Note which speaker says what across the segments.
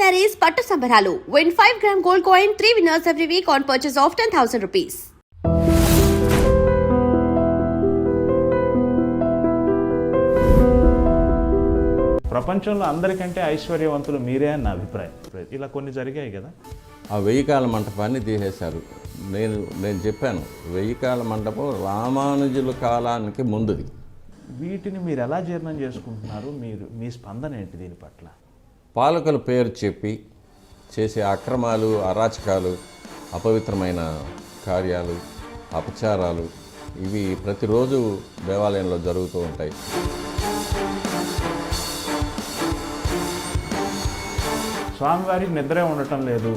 Speaker 1: sarees పట్టు సంబరాలు. Win 5-gram gold coin, 3 winners every week on purchase of 10,000 rupees.
Speaker 2: ప్రపంచంలో అందరికంటే ఐశ్వర్యవంతులు మీరే అని నా అభిప్రాయం. ఇలా కొన్ని జరిగాయి కదా.
Speaker 3: ఆ 1000 కాల మంటపాన్ని తీసేశారు. నేను చెప్పాను 1000 కాల మంటపం రామానుజుల కాలానికి ముందుది.
Speaker 2: వీటిని మీరు ఎలా జీర్ణం చేసుకుంటున్నారు? మీ స్పందన ఏంటి దీని పట్ల?
Speaker 3: పాలకుల పేరు చెప్పి చేసే అక్రమాలు, అరాచకాలు, అపవిత్రమైన కార్యాలు, అపచారాలు ఇవి ప్రతిరోజు దేవాలయంలో జరుగుతూ ఉంటాయి.
Speaker 2: స్వామివారికి నిద్రే ఉండటం లేదు.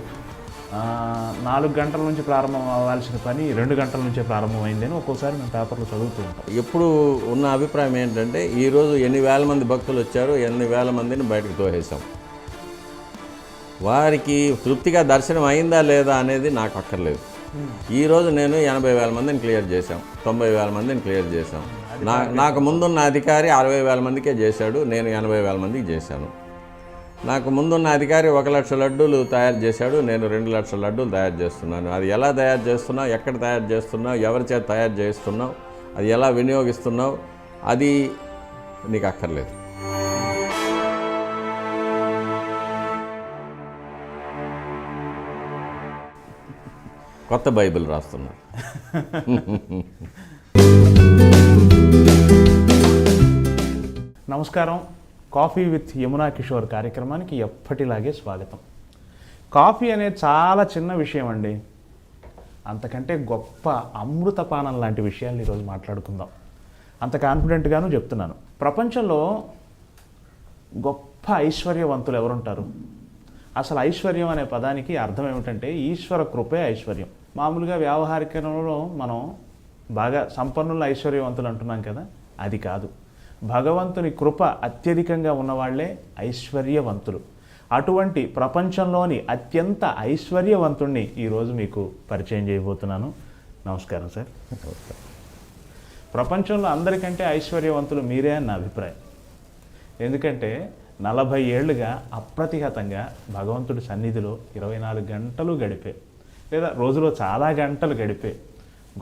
Speaker 2: 4 గంటల నుంచి ప్రారంభం అవ్వాల్సిన పని 2 గంటల నుంచే ప్రారంభమైందని ఒక్కోసారి మేము పేపర్లో చదువుతూ ఉంటాం.
Speaker 3: ఎప్పుడు ఉన్న అభిప్రాయం ఏంటంటే ఈరోజు ఎన్ని వేల మంది భక్తులు వచ్చారు, ఎన్ని వేల మందిని బయటకు తోసేసాం. వారికి తృప్తిగా దర్శనం అయిందా లేదా అనేది నాకు అక్కర్లేదు. ఈరోజు నేను 80,000 మందిని క్లియర్ చేశాం, 90,000 మందిని క్లియర్ చేశాం. నాకు ముందున్న అధికారి 60,000 మందికే చేశాడు, నేను 80,000 మందికి చేశాను. నాకు ముందున్న అధికారి 1,00,000 లడ్డూలు తయారు చేశాడు, నేను 2,00,000 లడ్డూలు తయారు చేస్తున్నాను. అది ఎలా తయారు చేస్తున్నావు, ఎక్కడ తయారు చేస్తున్నావు, ఎవరి చేత తయారు చేస్తున్నావు, అది ఎలా వినియోగిస్తున్నావు, అది నీకు అక్కర్లేదు. కొత్త బైబిల్ రాస్తున్నారు.
Speaker 2: నమస్కారం. కాఫీ విత్ యమునా కిషోర్ కార్యక్రమానికి ఎప్పటిలాగే స్వాగతం. కాఫీ అనేది చాలా చిన్న విషయం అండి. అంతకంటే గొప్ప అమృతపానం లాంటి విషయాలు ఈరోజు మాట్లాడుకుందాం. అంత కాన్ఫిడెంట్గాను చెప్తున్నాను. ప్రపంచంలో గొప్ప ఐశ్వర్యవంతులు ఎవరుంటారు? అసలు ఐశ్వర్యం అనే పదానికి అర్థం ఏమిటంటే ఈశ్వర కృపే ఐశ్వర్యం. మామూలుగా వ్యావహారికంలో మనం బాగా సంపన్నుల ఐశ్వర్యవంతులు అంటున్నాం కదా, అది కాదు. భగవంతుని కృప అత్యధికంగా ఉన్నవాళ్లే ఐశ్వర్యవంతులు. అటువంటి ప్రపంచంలోని అత్యంత ఐశ్వర్యవంతుణ్ణి ఈరోజు మీకు పరిచయం చేయబోతున్నాను. నమస్కారం సార్. ప్రపంచంలో అందరికంటే ఐశ్వర్యవంతులు మీరే అని నా అభిప్రాయం. ఎందుకంటే 40 ఏళ్లుగా అప్రతిహతంగా భగవంతుడి సన్నిధిలో 24 గంటలు గడిపే, లేదా రోజులో చాలా గంటలు గడిపే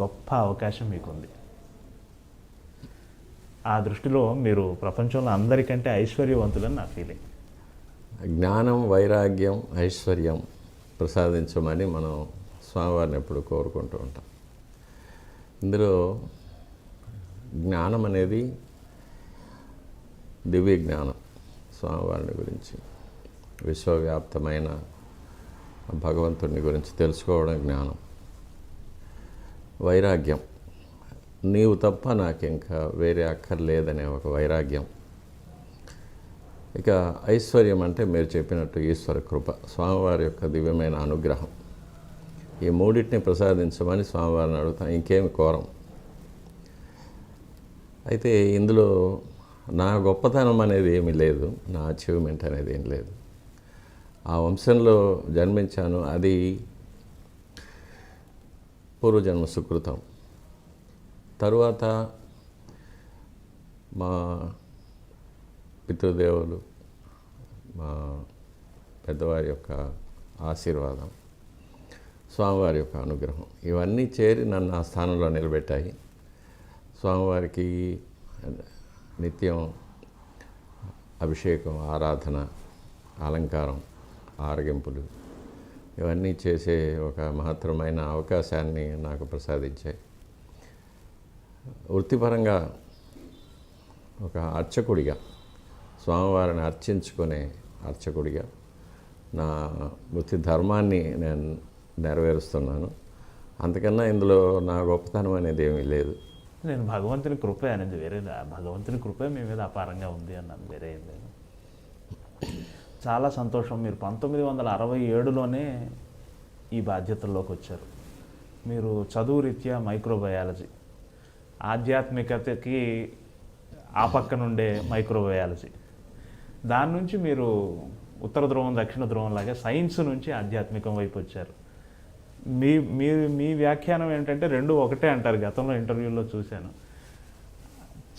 Speaker 2: గొప్ప అవకాశం మీకుంది. ఆ దృష్టిలో మీరు ప్రపంచంలో అందరికంటే ఐశ్వర్యవంతులని నా ఫీలింగ్.
Speaker 3: జ్ఞానం, వైరాగ్యం, ఐశ్వర్యం ప్రసాదించమని మనం స్వామివారిని ఎప్పుడు కోరుకుంటూ ఉంటాం. ఇందులో జ్ఞానం అనేది దివ్య జ్ఞానం, స్వామివారిని గురించి, విశ్వవ్యాప్తమైన భగవంతుడిని గురించి తెలుసుకోవడం జ్ఞానం. వైరాగ్యం, నీవు తప్ప నాకు ఇంకా వేరే అక్కర్లేదనే ఒక వైరాగ్యం. ఇక ఐశ్వర్యం అంటే మీరు చెప్పినట్టు ఈశ్వర కృప, స్వామివారి యొక్క దివ్యమైన అనుగ్రహం. ఈ మూడింటిని ప్రసాదించమని స్వామివారిని అడుగుతాం, ఇంకేమి కోరం. అయితే ఇందులో నా గొప్పతనం అనేది ఏమీ లేదు, నా అచీవ్మెంట్ అనేది ఏం లేదు. ఆ వంశంలో జన్మించాను, అది పూర్వజన్మ సుకృతం. తరువాత మా పితృదేవులు, మా పెద్దవారి యొక్క ఆశీర్వాదం, స్వామివారి యొక్క అనుగ్రహం ఇవన్నీ చేరి నన్ను ఆ స్థానంలో నిలబెట్టాయి. స్వామివారికి నిత్యం అభిషేకం, ఆరాధన, అలంకారం, ఆరగింపులు ఇవన్నీ చేసే ఒక మహత్తరమైన అవకాశాన్ని నాకు ప్రసాదించాయి. వృత్తిపరంగా ఒక అర్చకుడిగా, స్వామివారిని అర్చించుకునే అర్చకుడిగా నా వృత్తి ధర్మాన్ని నేను నెరవేరుస్తున్నాను. అంతకన్నా ఇందులో నా గొప్పతనం అనేది ఏమీ లేదు.
Speaker 2: నేను భగవంతుని కృపే అనేది వేరే, భగవంతుని కృపే మీ మీద అపారంగా ఉంది అన్నాను, వేరే ఏం లేదు. చాలా సంతోషం. మీరు 1967లోనే ఈ బాధ్యతల్లోకి వచ్చారు. మీరు చదువు రీత్యా మైక్రోబయాలజీ, ఆధ్యాత్మికతకి ఆ పక్క నుండే మైక్రోబయాలజీ, దాని నుంచి మీరు ఉత్తర ధ్రువం దక్షిణ ధ్రువం లాగా సైన్స్ నుంచి ఆధ్యాత్మికం వైపు వచ్చారు. మీ వ్యాఖ్యానం ఏంటంటే రెండు ఒకటే అంటారు. గతంలో ఇంటర్వ్యూలో చూశాను.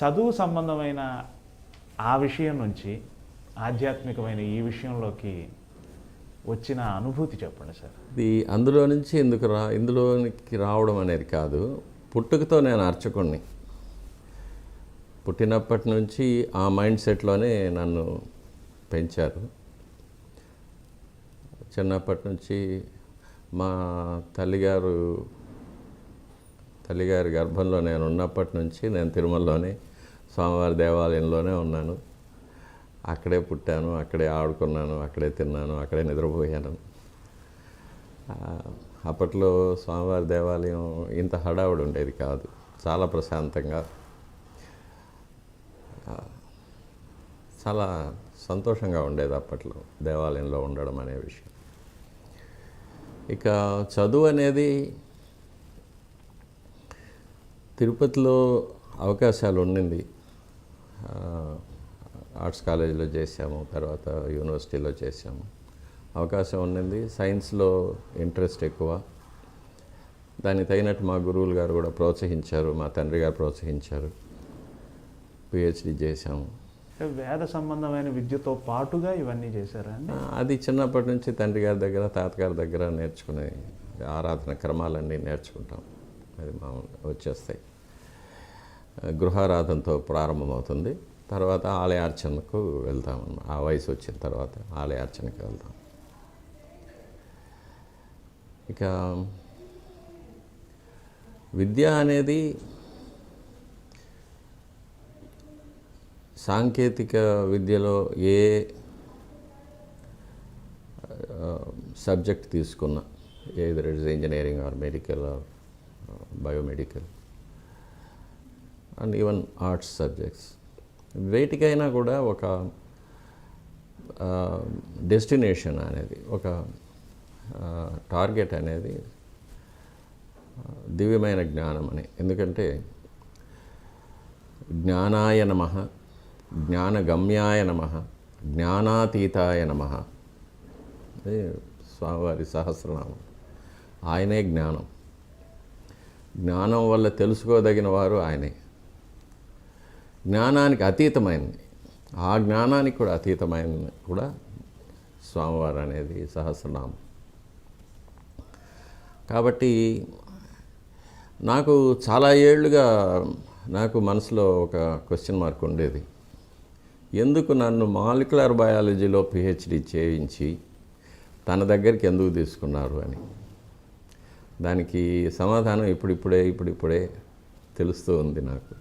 Speaker 2: చదువు సంబంధమైన ఆ విషయం నుంచి ఆధ్యాత్మికమైన ఈ విషయంలోకి వచ్చిన అనుభూతి చెప్పండి సార్.
Speaker 3: ఇది అందులో నుంచి ఇందులోనికి రావడం అనేది కాదు. పుట్టుకతో నేను అర్చకుణ్ణి. పుట్టినప్పటి నుంచి ఆ మైండ్ సెట్లోనే నన్ను పెంచారు. చిన్నప్పటి నుంచి మా తల్లిగారి గర్భంలో నేను ఉన్నప్పటి నుంచి నేను తిరుమలలోనే స్వామివారి దేవాలయంలోనే ఉన్నాను. అక్కడే పుట్టాను, అక్కడే ఆడుకున్నాను, అక్కడే తిన్నాను, అక్కడే నిద్రపోయాను. అప్పట్లో స్వామివారి దేవాలయం ఇంత హడావుడి ఉండేది కాదు. చాలా ప్రశాంతంగా, చాలా సంతోషంగా ఉండేది అప్పట్లో దేవాలయంలో ఉండడం అనే విషయం. ఇక చదువు అనేది తిరుపతిలో అవకాశాలు ఉండింది. ఆర్ట్స్ కాలేజీలో చేసాము, తర్వాత యూనివర్సిటీలో చేసాము. అవకాశం ఉండింది. సైన్స్లో ఇంట్రెస్ట్ ఎక్కువ. దానికి తగినట్టు మా గురువులు గారు కూడా ప్రోత్సహించారు, మా తండ్రి గారు ప్రోత్సహించారు. పిహెచ్డి చేశాము.
Speaker 2: వేద సంబంధమైన విద్యతో పాటుగా ఇవన్నీ చేశారా అండి?
Speaker 3: అది చిన్నప్పటి నుంచి తండ్రి గారి దగ్గర, తాతగారి దగ్గర నేర్చుకునే ఆరాధన క్రమాలన్నీ నేర్చుకుంటాం. అది వచ్చేస్తాయి. గృహారాధనతో ప్రారంభమవుతుంది. తర్వాత ఆలయార్చనకు వెళ్తాం. ఆ వయసు వచ్చిన తర్వాత ఆలయార్చనకు వెళ్తాం. ఇక విద్య అనేది సాంకేతిక విద్యలో ఏ సబ్జెక్ట్ తీసుకున్నా, either it is engineering or medical or biomedical and even arts subjects, వేటికైనా కూడా ఒక డెస్టినేషన్ అనేది, ఒక టార్గెట్ అనేది దివ్యమైన జ్ఞానం అని. ఎందుకంటే జ్ఞానాయ నమః, జ్ఞానగమ్యాయ నమః, జ్ఞానాతీతాయ నమః. అది స్వామివారి సహస్రనామం. ఆయనే జ్ఞానం. జ్ఞానం వల్ల తెలుసుకోదగిన వారు ఆయనే. జ్ఞానానికి అతీతమైనది, ఆ జ్ఞానానికి కూడా అతీతమైనది కూడా స్వామివారు అనేది సహస్రనామం. కాబట్టి నాకు చాలా ఏళ్ళుగా నాకు మనసులో ఒక క్వశ్చన్ మార్క్ ఉండేది. ఎందుకు నన్ను మాలిక్యులర్ బయాలజీలో పిహెచ్డి చేయించి తన దగ్గరికి ఎందుకు తీసుకున్నారు అని. దానికి సమాధానం ఇప్పుడిప్పుడే తెలుస్తూ ఉంది నాకు.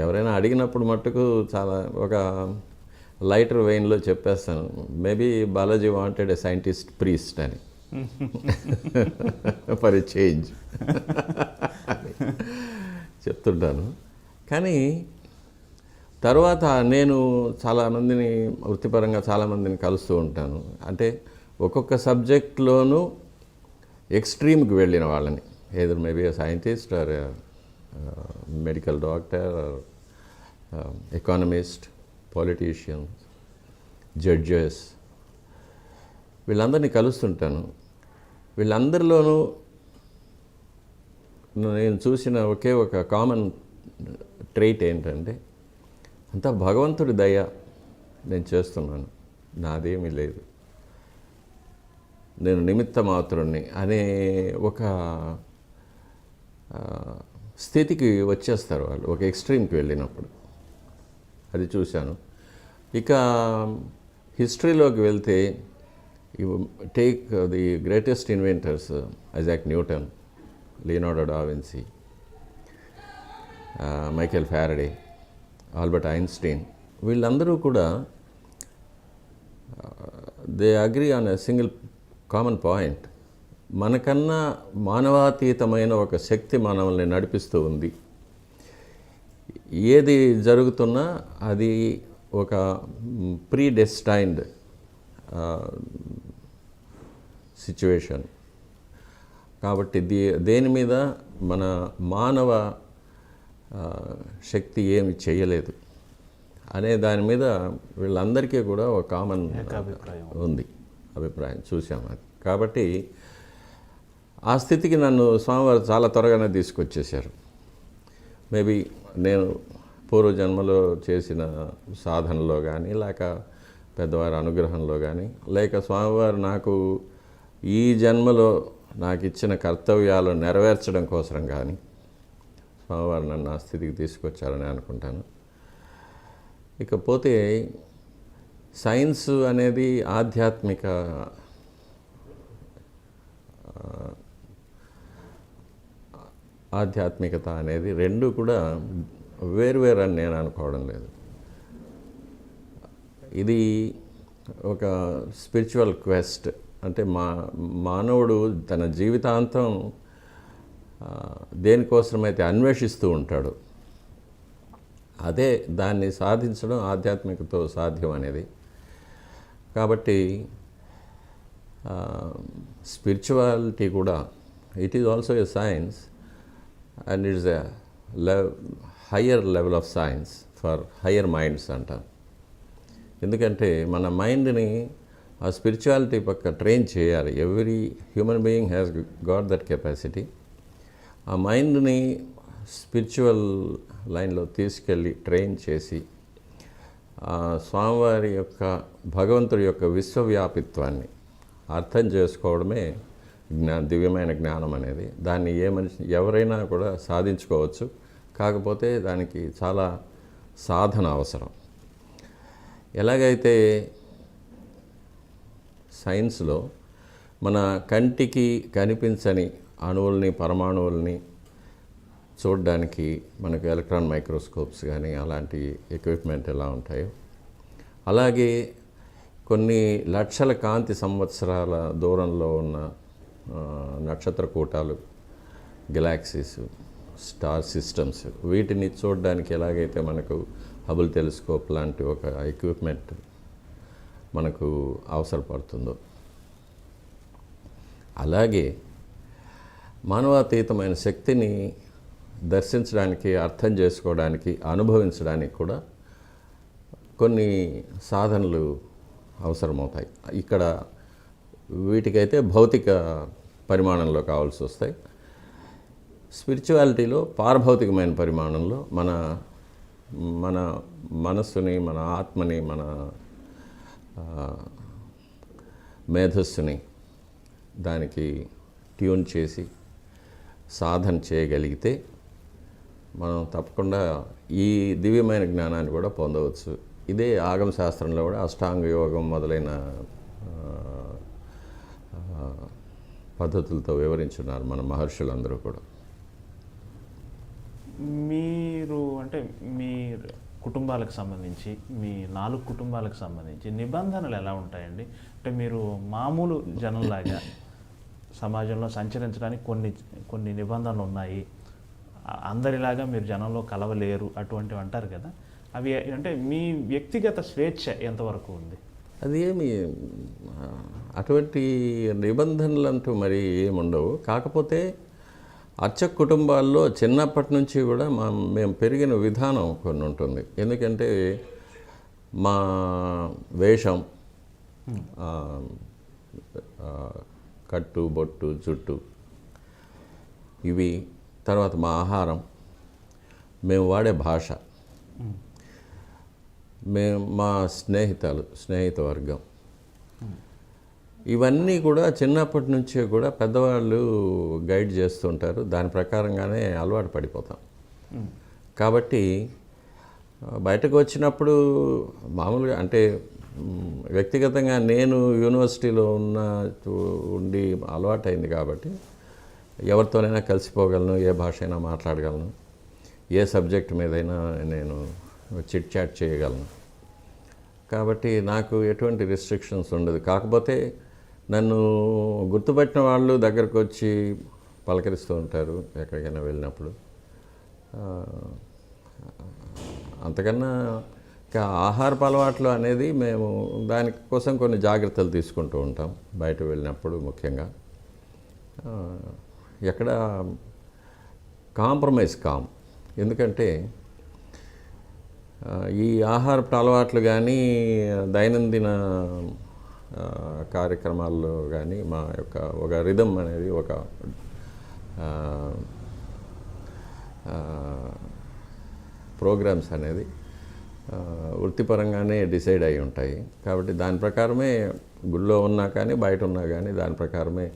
Speaker 3: ఎవరైనా అడిగినప్పుడు మట్టుకు చాలా ఒక లైటర్ వెయిన్లో చెప్పేస్తాను, maybe Balaji wanted a scientist priest అని ఫర్ ఎ చేంజ్ చెప్తుంటాను. కానీ తర్వాత నేను చాలామందిని వృత్తిపరంగా చాలామందిని కలుస్తూ ఉంటాను. అంటే ఒక్కొక్క సబ్జెక్ట్లోనూ ఎక్స్ట్రీమ్కి వెళ్ళిన వాళ్ళని, ఏదో maybe scientist or medical doctor or economist, politicians, judges, వీళ్ళందరినీ కలుస్తుంటాను. వీళ్ళందరిలోనూ నేను చూసిన ఒకే ఒక కామన్ ట్రైట్ ఏంటంటే, అంతా భగవంతుడి దయ నేను చేస్తున్నాను, నాదేమీ లేదు, నేను నిమిత్త మాత్రుణ్ణి అనే ఒక స్థితికి వచ్చేస్తారు వాళ్ళు, ఒక ఎక్స్ట్రీమ్కి వెళ్ళినప్పుడు. అది చూశాను. ఇక హిస్టరీలోకి వెళ్తే, take the greatest inventors, Isaac Newton, Leonardo da Vinci, Michael Faraday, Albert Einstein, వీళ్ళందరూ కూడా they agree on a single common point. మనకన్నా మానవాతీతమైన ఒక శక్తి మనల్ని నడిపిస్తూ ఉంది. ఏది జరుగుతున్నా అది ఒక ప్రీడెస్టైన్డ్ సిచ్యువేషన్. కాబట్టి దేని మీద మన మానవ శక్తి ఏమి చేయలేదు అనే దాని మీద వీళ్ళందరికీ కూడా ఒక కామన్ ఉంది అభిప్రాయం, చూసాము అది. కాబట్టి ఆ స్థితికి నన్ను స్వామివారు చాలా త్వరగానే తీసుకొచ్చేసారు. మేబీ నేను పూర్వజన్మలో చేసిన సాధనలో కానీ, లేక పెద్దవారి అనుగ్రహంలో కానీ, లేక స్వామివారు నాకు ఈ జన్మలో నాకు ఇచ్చిన కర్తవ్యాలను నెరవేర్చడం కోసం కానీ స్వామివారు నన్ను ఆ స్థితికి తీసుకొచ్చారని అనుకుంటాను. ఇకపోతే సైన్స్ అనేది ఆధ్యాత్మికత అనేది రెండు కూడా వేరువేరు అని నేను అనుకోవడం లేదు. ఇది ఒక స్పిరిచువల్ క్వెస్ట్. అంటే మానవుడు తన జీవితాంతం దేనికోసమైతే అన్వేషిస్తూ ఉంటాడు, అదే దాన్ని సాధించడం ఆధ్యాత్మికతో సాధ్యం అనేది. కాబట్టి స్పిరిచువాలిటీ కూడా it is also a science and it's a higher level of science for higher minds అంటారు. ఎందుకంటే మన మైండ్ని ఆ స్పిరిచువాలిటీ పక్క ట్రైన్ చేయాలి. Every human being has got that capacity. ఆ మైండ్ని స్పిరిచువల్ లైన్లో తీసుకెళ్ళి ట్రైన్ చేసి స్వామివారి యొక్క భగవంతుడి యొక్క విశ్వవ్యాపిత్వాన్ని అర్థం చేసుకోవడమే దివ్యమైన జ్ఞానం అనేది. దాన్ని ఎవరైనా కూడా సాధించుకోవచ్చు. కాకపోతే దానికి చాలా సాధన అవసరం. ఎలాగైతే సైన్స్లో మన కంటికి కనిపించని అణువుల్ని, పరమాణువుల్ని చూడడానికి మనకు ఎలక్ట్రాన్ మైక్రోస్కోప్స్ కానీ అలాంటి ఎక్విప్మెంట్ ఎలా ఉంటాయో, అలాగే కొన్ని లక్షల కాంతి సంవత్సరాల దూరంలో ఉన్న నక్షత్ర కూటాలు, గెలాక్సీస్, స్టార్ సిస్టమ్స్, వీటిని చూడడానికి ఎలాగైతే మనకు హబుల్ టెలిస్కోప్ లాంటి ఒక ఎక్విప్మెంట్ మనకు అవసరపడుతుందో, అలాగే మానవాతీతమైన శక్తిని దర్శించడానికి, అర్థం చేసుకోవడానికి, అనుభవించడానికి కూడా కొన్ని సాధనలు అవసరమవుతాయి. ఇక్కడ వీటికైతే భౌతిక పరిమాణంలో కావాల్సి వస్తాయి. స్పిరిచువాలిటీలో పారభౌతికమైన పరిమాణంలో మన మనస్సుని, మన ఆత్మని, మన మేధస్సుని దానికి ట్యూన్ చేసి సాధన చేయగలిగితే మనం తప్పకుండా ఈ దివ్యమైన జ్ఞానాన్ని కూడా పొందవచ్చు. ఇదే ఆగమ శాస్త్రంలో కూడా అష్టాంగ యోగం మొదలైన పద్ధతులతో వివరించున్నారు మన మహర్షులందరూ కూడా.
Speaker 2: మీరు అంటే మీ కుటుంబాలకు సంబంధించి, మీ 4 కుటుంబాలకు సంబంధించి నిబంధనలు ఎలా ఉంటాయండి? అంటే మీరు మామూలు జనంలాగా సమాజంలో సంచరించడానికి కొన్ని నిబంధనలు ఉన్నాయి, అందరిలాగా మీరు జనంలో కలవలేరు అటువంటివి అంటారు కదా, అవి అంటే మీ వ్యక్తిగత స్వేచ్ఛ ఎంతవరకు ఉంది?
Speaker 3: అది ఏమి అటువంటి నిబంధనలు అంటూ మరి ఏముండవు. కాకపోతే అర్చక కుటుంబాల్లో చిన్నప్పటి నుంచి కూడా మేము పెరిగిన విధానం కొన్ని ఉంటుంది. ఎందుకంటే మా వేషం, కట్టు, బొట్టు, జుట్టు, ఇవి, తర్వాత మా ఆహారం, మేము వాడే భాష, మా స్నేహిత వర్గం, ఇవన్నీ కూడా చిన్నప్పటి నుంచే కూడా పెద్దవాళ్ళు గైడ్ చేస్తుంటారు. దాని ప్రకారంగానే అలవాటు పడిపోతాం. కాబట్టి బయటకు వచ్చినప్పుడు మామూలుగా అంటే వ్యక్తిగతంగా నేను యూనివర్సిటీలో ఉండి అలవాటైంది కాబట్టి ఎవరితోనైనా కలిసిపోగలను, ఏ భాష అయినా మాట్లాడగలను, ఏ సబ్జెక్ట్ మీదైనా నేను చిట్ చాట్ చేయగలను. కాబట్టి నాకు ఎటువంటి రిస్ట్రిక్షన్స్ ఉండదు. కాకపోతే నన్ను గుర్తుపట్టిన వాళ్ళు దగ్గరకు వచ్చి పలకరిస్తూ ఉంటారు ఎక్కడికైనా వెళ్ళినప్పుడు. అంతకన్నా ఆహారపు అలవాట్లు అనేది మేము దానికోసం కొన్ని జాగ్రత్తలు తీసుకుంటూ ఉంటాం బయట వెళ్ళినప్పుడు. ముఖ్యంగా ఎక్కడ కాంప్రమైజ్ కాం. ఎందుకంటే ఈ ఆహారపు అలవాట్లు కానీ దైనందిన కార్యక్రమాల్లో కానీ మా యొక్క ఒక రిథమ్ అనేది, ఒక ప్రోగ్రామ్స్ అనేది వృత్తిపరంగానే డిసైడ్ అయి ఉంటాయి. కాబట్టి దాని ప్రకారమే గుళ్ళో ఉన్నా కానీ బయట ఉన్నా కానీ దాని ప్రకారమే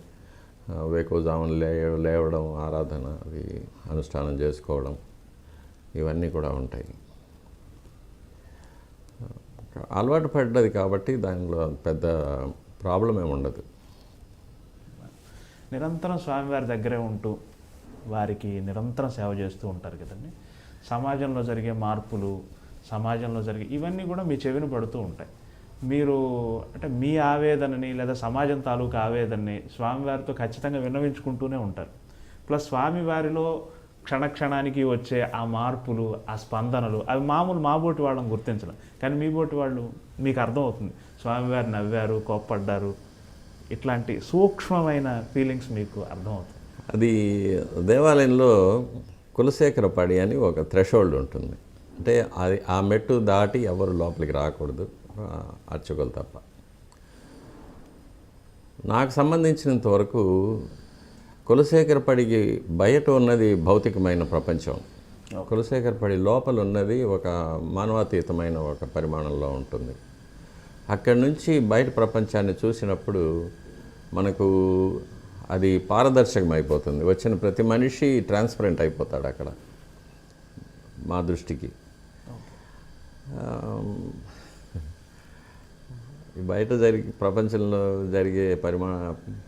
Speaker 3: వేకువజామున లేవడం, ఆరాధన, అది అనుష్ఠానం చేసుకోవడం, ఇవన్నీ కూడా ఉంటాయి. అలవాటు పడ్డది కాబట్టి దానిలో పెద్ద ప్రాబ్లం ఏమి ఉండదు.
Speaker 2: నిరంతరం స్వామివారి దగ్గరే ఉంటూ వారికి నిరంతరం సేవ చేస్తూ ఉంటారు కదండి. సమాజంలో జరిగే మార్పులు, సమాజంలో జరిగే ఇవన్నీ కూడా మీ చెవిన పడుతూ ఉంటాయి. మీరు అంటే మీ ఆవేదనని లేదా సమాజం తాలూకు ఆవేదనని స్వామివారితో ఖచ్చితంగా విన్నవించుకుంటూనే ఉంటారు. ప్లస్ స్వామివారిలో క్షణక్షణానికి వచ్చే ఆ మార్పులు, ఆ స్పందనలు అవి మామూలు మా బోటి వాళ్ళని గుర్తించడం, కానీ మీ బోటి వాళ్ళు మీకు అర్థమవుతుంది. స్వామివారు నవ్వారు, కోప్పడ్డారు, ఇట్లాంటి సూక్ష్మమైన ఫీలింగ్స్ మీకు అర్థమవుతుంది.
Speaker 3: అది దేవాలయంలో కులశేఖరపడి అని ఒక థ్రెషోల్డ్ ఉంటుంది. అంటే అది ఆ మెట్టు దాటి ఎవరు లోపలికి రాకూడదు, అర్చకులు తప్ప. నాకు సంబంధించినంత వరకు కులశేఖరపడికి బయట ఉన్నది భౌతికమైన ప్రపంచం, కులశేఖరపడి లోపల ఉన్నది ఒక మానవాతీతమైన ఒక పరిమాణంలో ఉంటుంది. అక్కడి నుంచి బయట ప్రపంచాన్ని చూసినప్పుడు మనకు అది పారదర్శకం అయిపోతుంది. వచ్చిన ప్రతి మనిషి ట్రాన్స్పరెంట్ అయిపోతాడు అక్కడ మా దృష్టికి. బయట ప్రపంచంలో జరిగే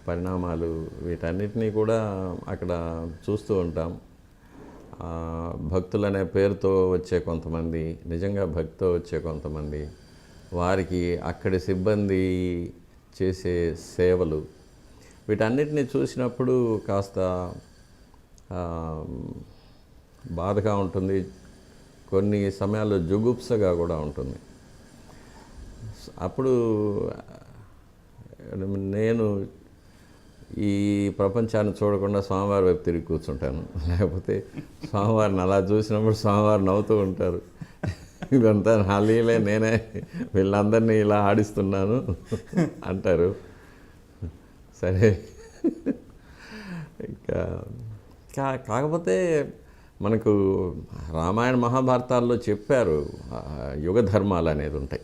Speaker 3: పరిణామాలు వీటన్నిటినీ కూడా అక్కడ చూస్తూ ఉంటాం. భక్తులనే పేరుతో వచ్చే కొంతమంది, నిజంగా భక్తితో వచ్చే కొంతమంది, వారికి అక్కడి సిబ్బంది చేసే సేవలు, వీటన్నిటిని చూసినప్పుడు కాస్త బాధగా ఉంటుంది, కొన్ని సమయాల్లో జుగుప్సగా కూడా ఉంటుంది. అప్పుడు నేను ఈ ప్రపంచాన్ని చూడకుండా స్వామివారి వైపు తిరిగి కూర్చుంటాను. లేకపోతే స్వామివారిని అలా చూసినప్పుడు స్వామివారు నవ్వుతూ ఉంటారు, ఇదంతా నా లీలే, నేనే వీళ్ళందరినీ ఇలా ఆడిస్తున్నాను అంటారు. సరే, ఇంకా కాకపోతే మనకు రామాయణ మహాభారతాల్లో చెప్పారు యుగ ధర్మాలు అనేది ఉంటాయి.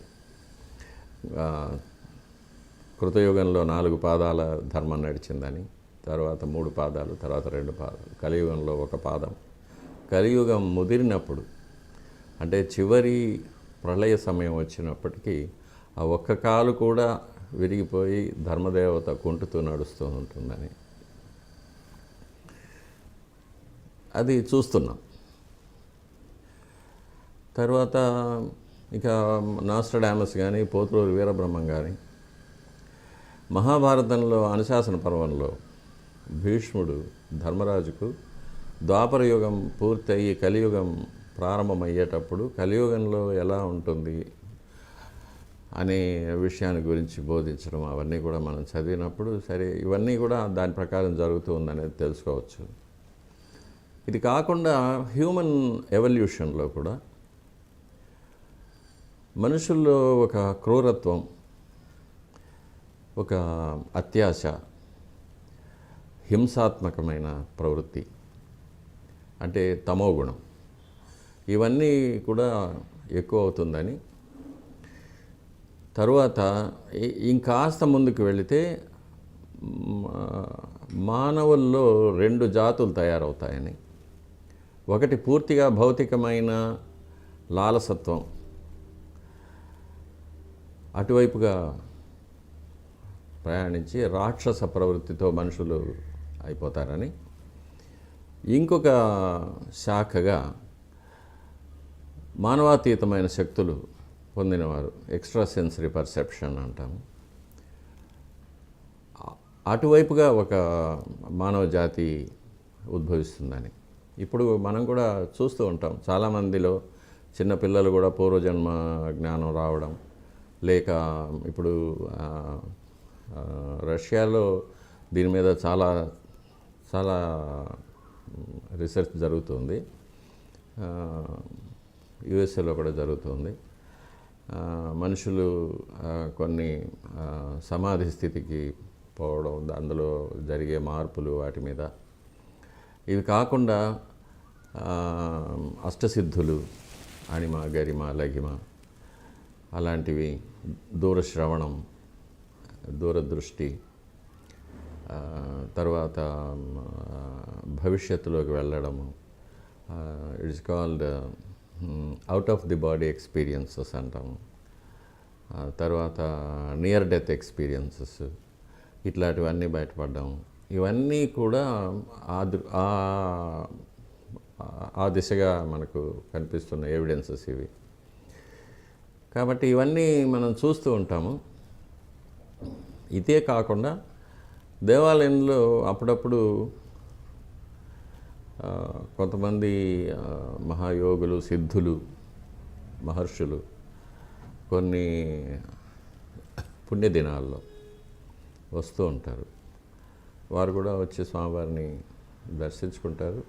Speaker 3: కృతయుగంలో 4 పాదాల ధర్మం నడిచిందని, తర్వాత 3 పాదాలు, తర్వాత 2 పాదాలు, కలియుగంలో 1 పాదం. కలియుగం ముదిరినప్పుడు అంటే చివరి ప్రళయ సమయం వచ్చినప్పటికీ ఆ ఒక్క కాలు కూడా విరిగిపోయి ధర్మదేవత కుంటుతూ నడుస్తూ ఉంటుందని అది చూస్తున్నాం. తర్వాత ఇక నాస్ట్రడామస్ కానీ, పోతులూరి వీరబ్రహ్మం కానీ, మహాభారతంలో అనుశాసన పర్వంలో భీష్ముడు ధర్మరాజుకు ద్వాపర యుగం పూర్తయి కలియుగం ప్రారంభమయ్యేటప్పుడు కలియుగంలో ఎలా ఉంటుంది అనే విషయాన్ని గురించి బోధించడం, అవన్నీ కూడా మనం చదివినప్పుడు సరే ఇవన్నీ కూడా దాని ప్రకారం జరుగుతూ ఉందనేది తెలుసుకోవచ్చు. ఇది కాకుండా హ్యూమన్ ఎవల్యూషన్లో కూడా మనుషుల్లో ఒక క్రూరత్వం, ఒక అత్యాశ, హింసాత్మకమైన ప్రవృత్తి అంటే తమోగుణం, ఇవన్నీ కూడా ఎక్కువ అవుతుందని, తరువాత ఇంకాస్త ముందుకు వెళితే మానవుల్లో 2 జాతులు తయారవుతాయని, ఒకటి పూర్తిగా భౌతికమైన లాలసత్వం, అటువైపుగా ప్రయాణించి రాక్షస ప్రవృత్తితో మనుషులు అయిపోతారని, ఇంకొక శాఖగా మానవాతీతమైన శక్తులు పొందినవారు, ఎక్స్ట్రా సెన్సరీ పర్సెప్షన్ అంటాము, అటువైపుగా ఒక మానవ జాతి ఉద్భవిస్తుందని ఇప్పుడు మనం కూడా చూస్తూ ఉంటాం. చాలామందిలో చిన్నపిల్లలు కూడా పూర్వజన్మ జ్ఞానం రావడం, లేక ఇప్పుడు రష్యాలో దీని మీద చాలా చాలా రీసెర్చ్ జరుగుతుంది, యుఎస్ఏలో కూడా జరుగుతుంది. మనుషులు కొన్ని సమాధి స్థితికి పోవడం, అందులో జరిగే మార్పులు, వాటి మీద. ఇవి కాకుండా అష్టసిద్ధులు, అణిమ, గరిమ, లఘిమ అలాంటివి, దూరశ్రవణం, దూరదృష్టి, తర్వాత భవిష్యత్తులోకి వెళ్ళడము, it's called out of the body experiences అంటాము. తర్వాత నియర్ డెత్ ఎక్స్పీరియన్సెస్, ఇట్లాంటివన్నీ బయటపడ్డాము. ఇవన్నీ కూడా ఆ దిశగా మనకు కనిపిస్తున్న ఎవిడెన్సెస్ ఇవి. కాబట్టి ఇవన్నీ మనం చూస్తూ ఉంటాము. ఇదే కాకుండా దేవాలయంలో అప్పుడప్పుడు కొంతమంది మహాయోగులు, సిద్ధులు, మహర్షులు కొన్ని పుణ్యదినాల్లో వస్తూ ఉంటారు. వారు కూడా వచ్చి స్వామివారిని దర్శించుకుంటారు.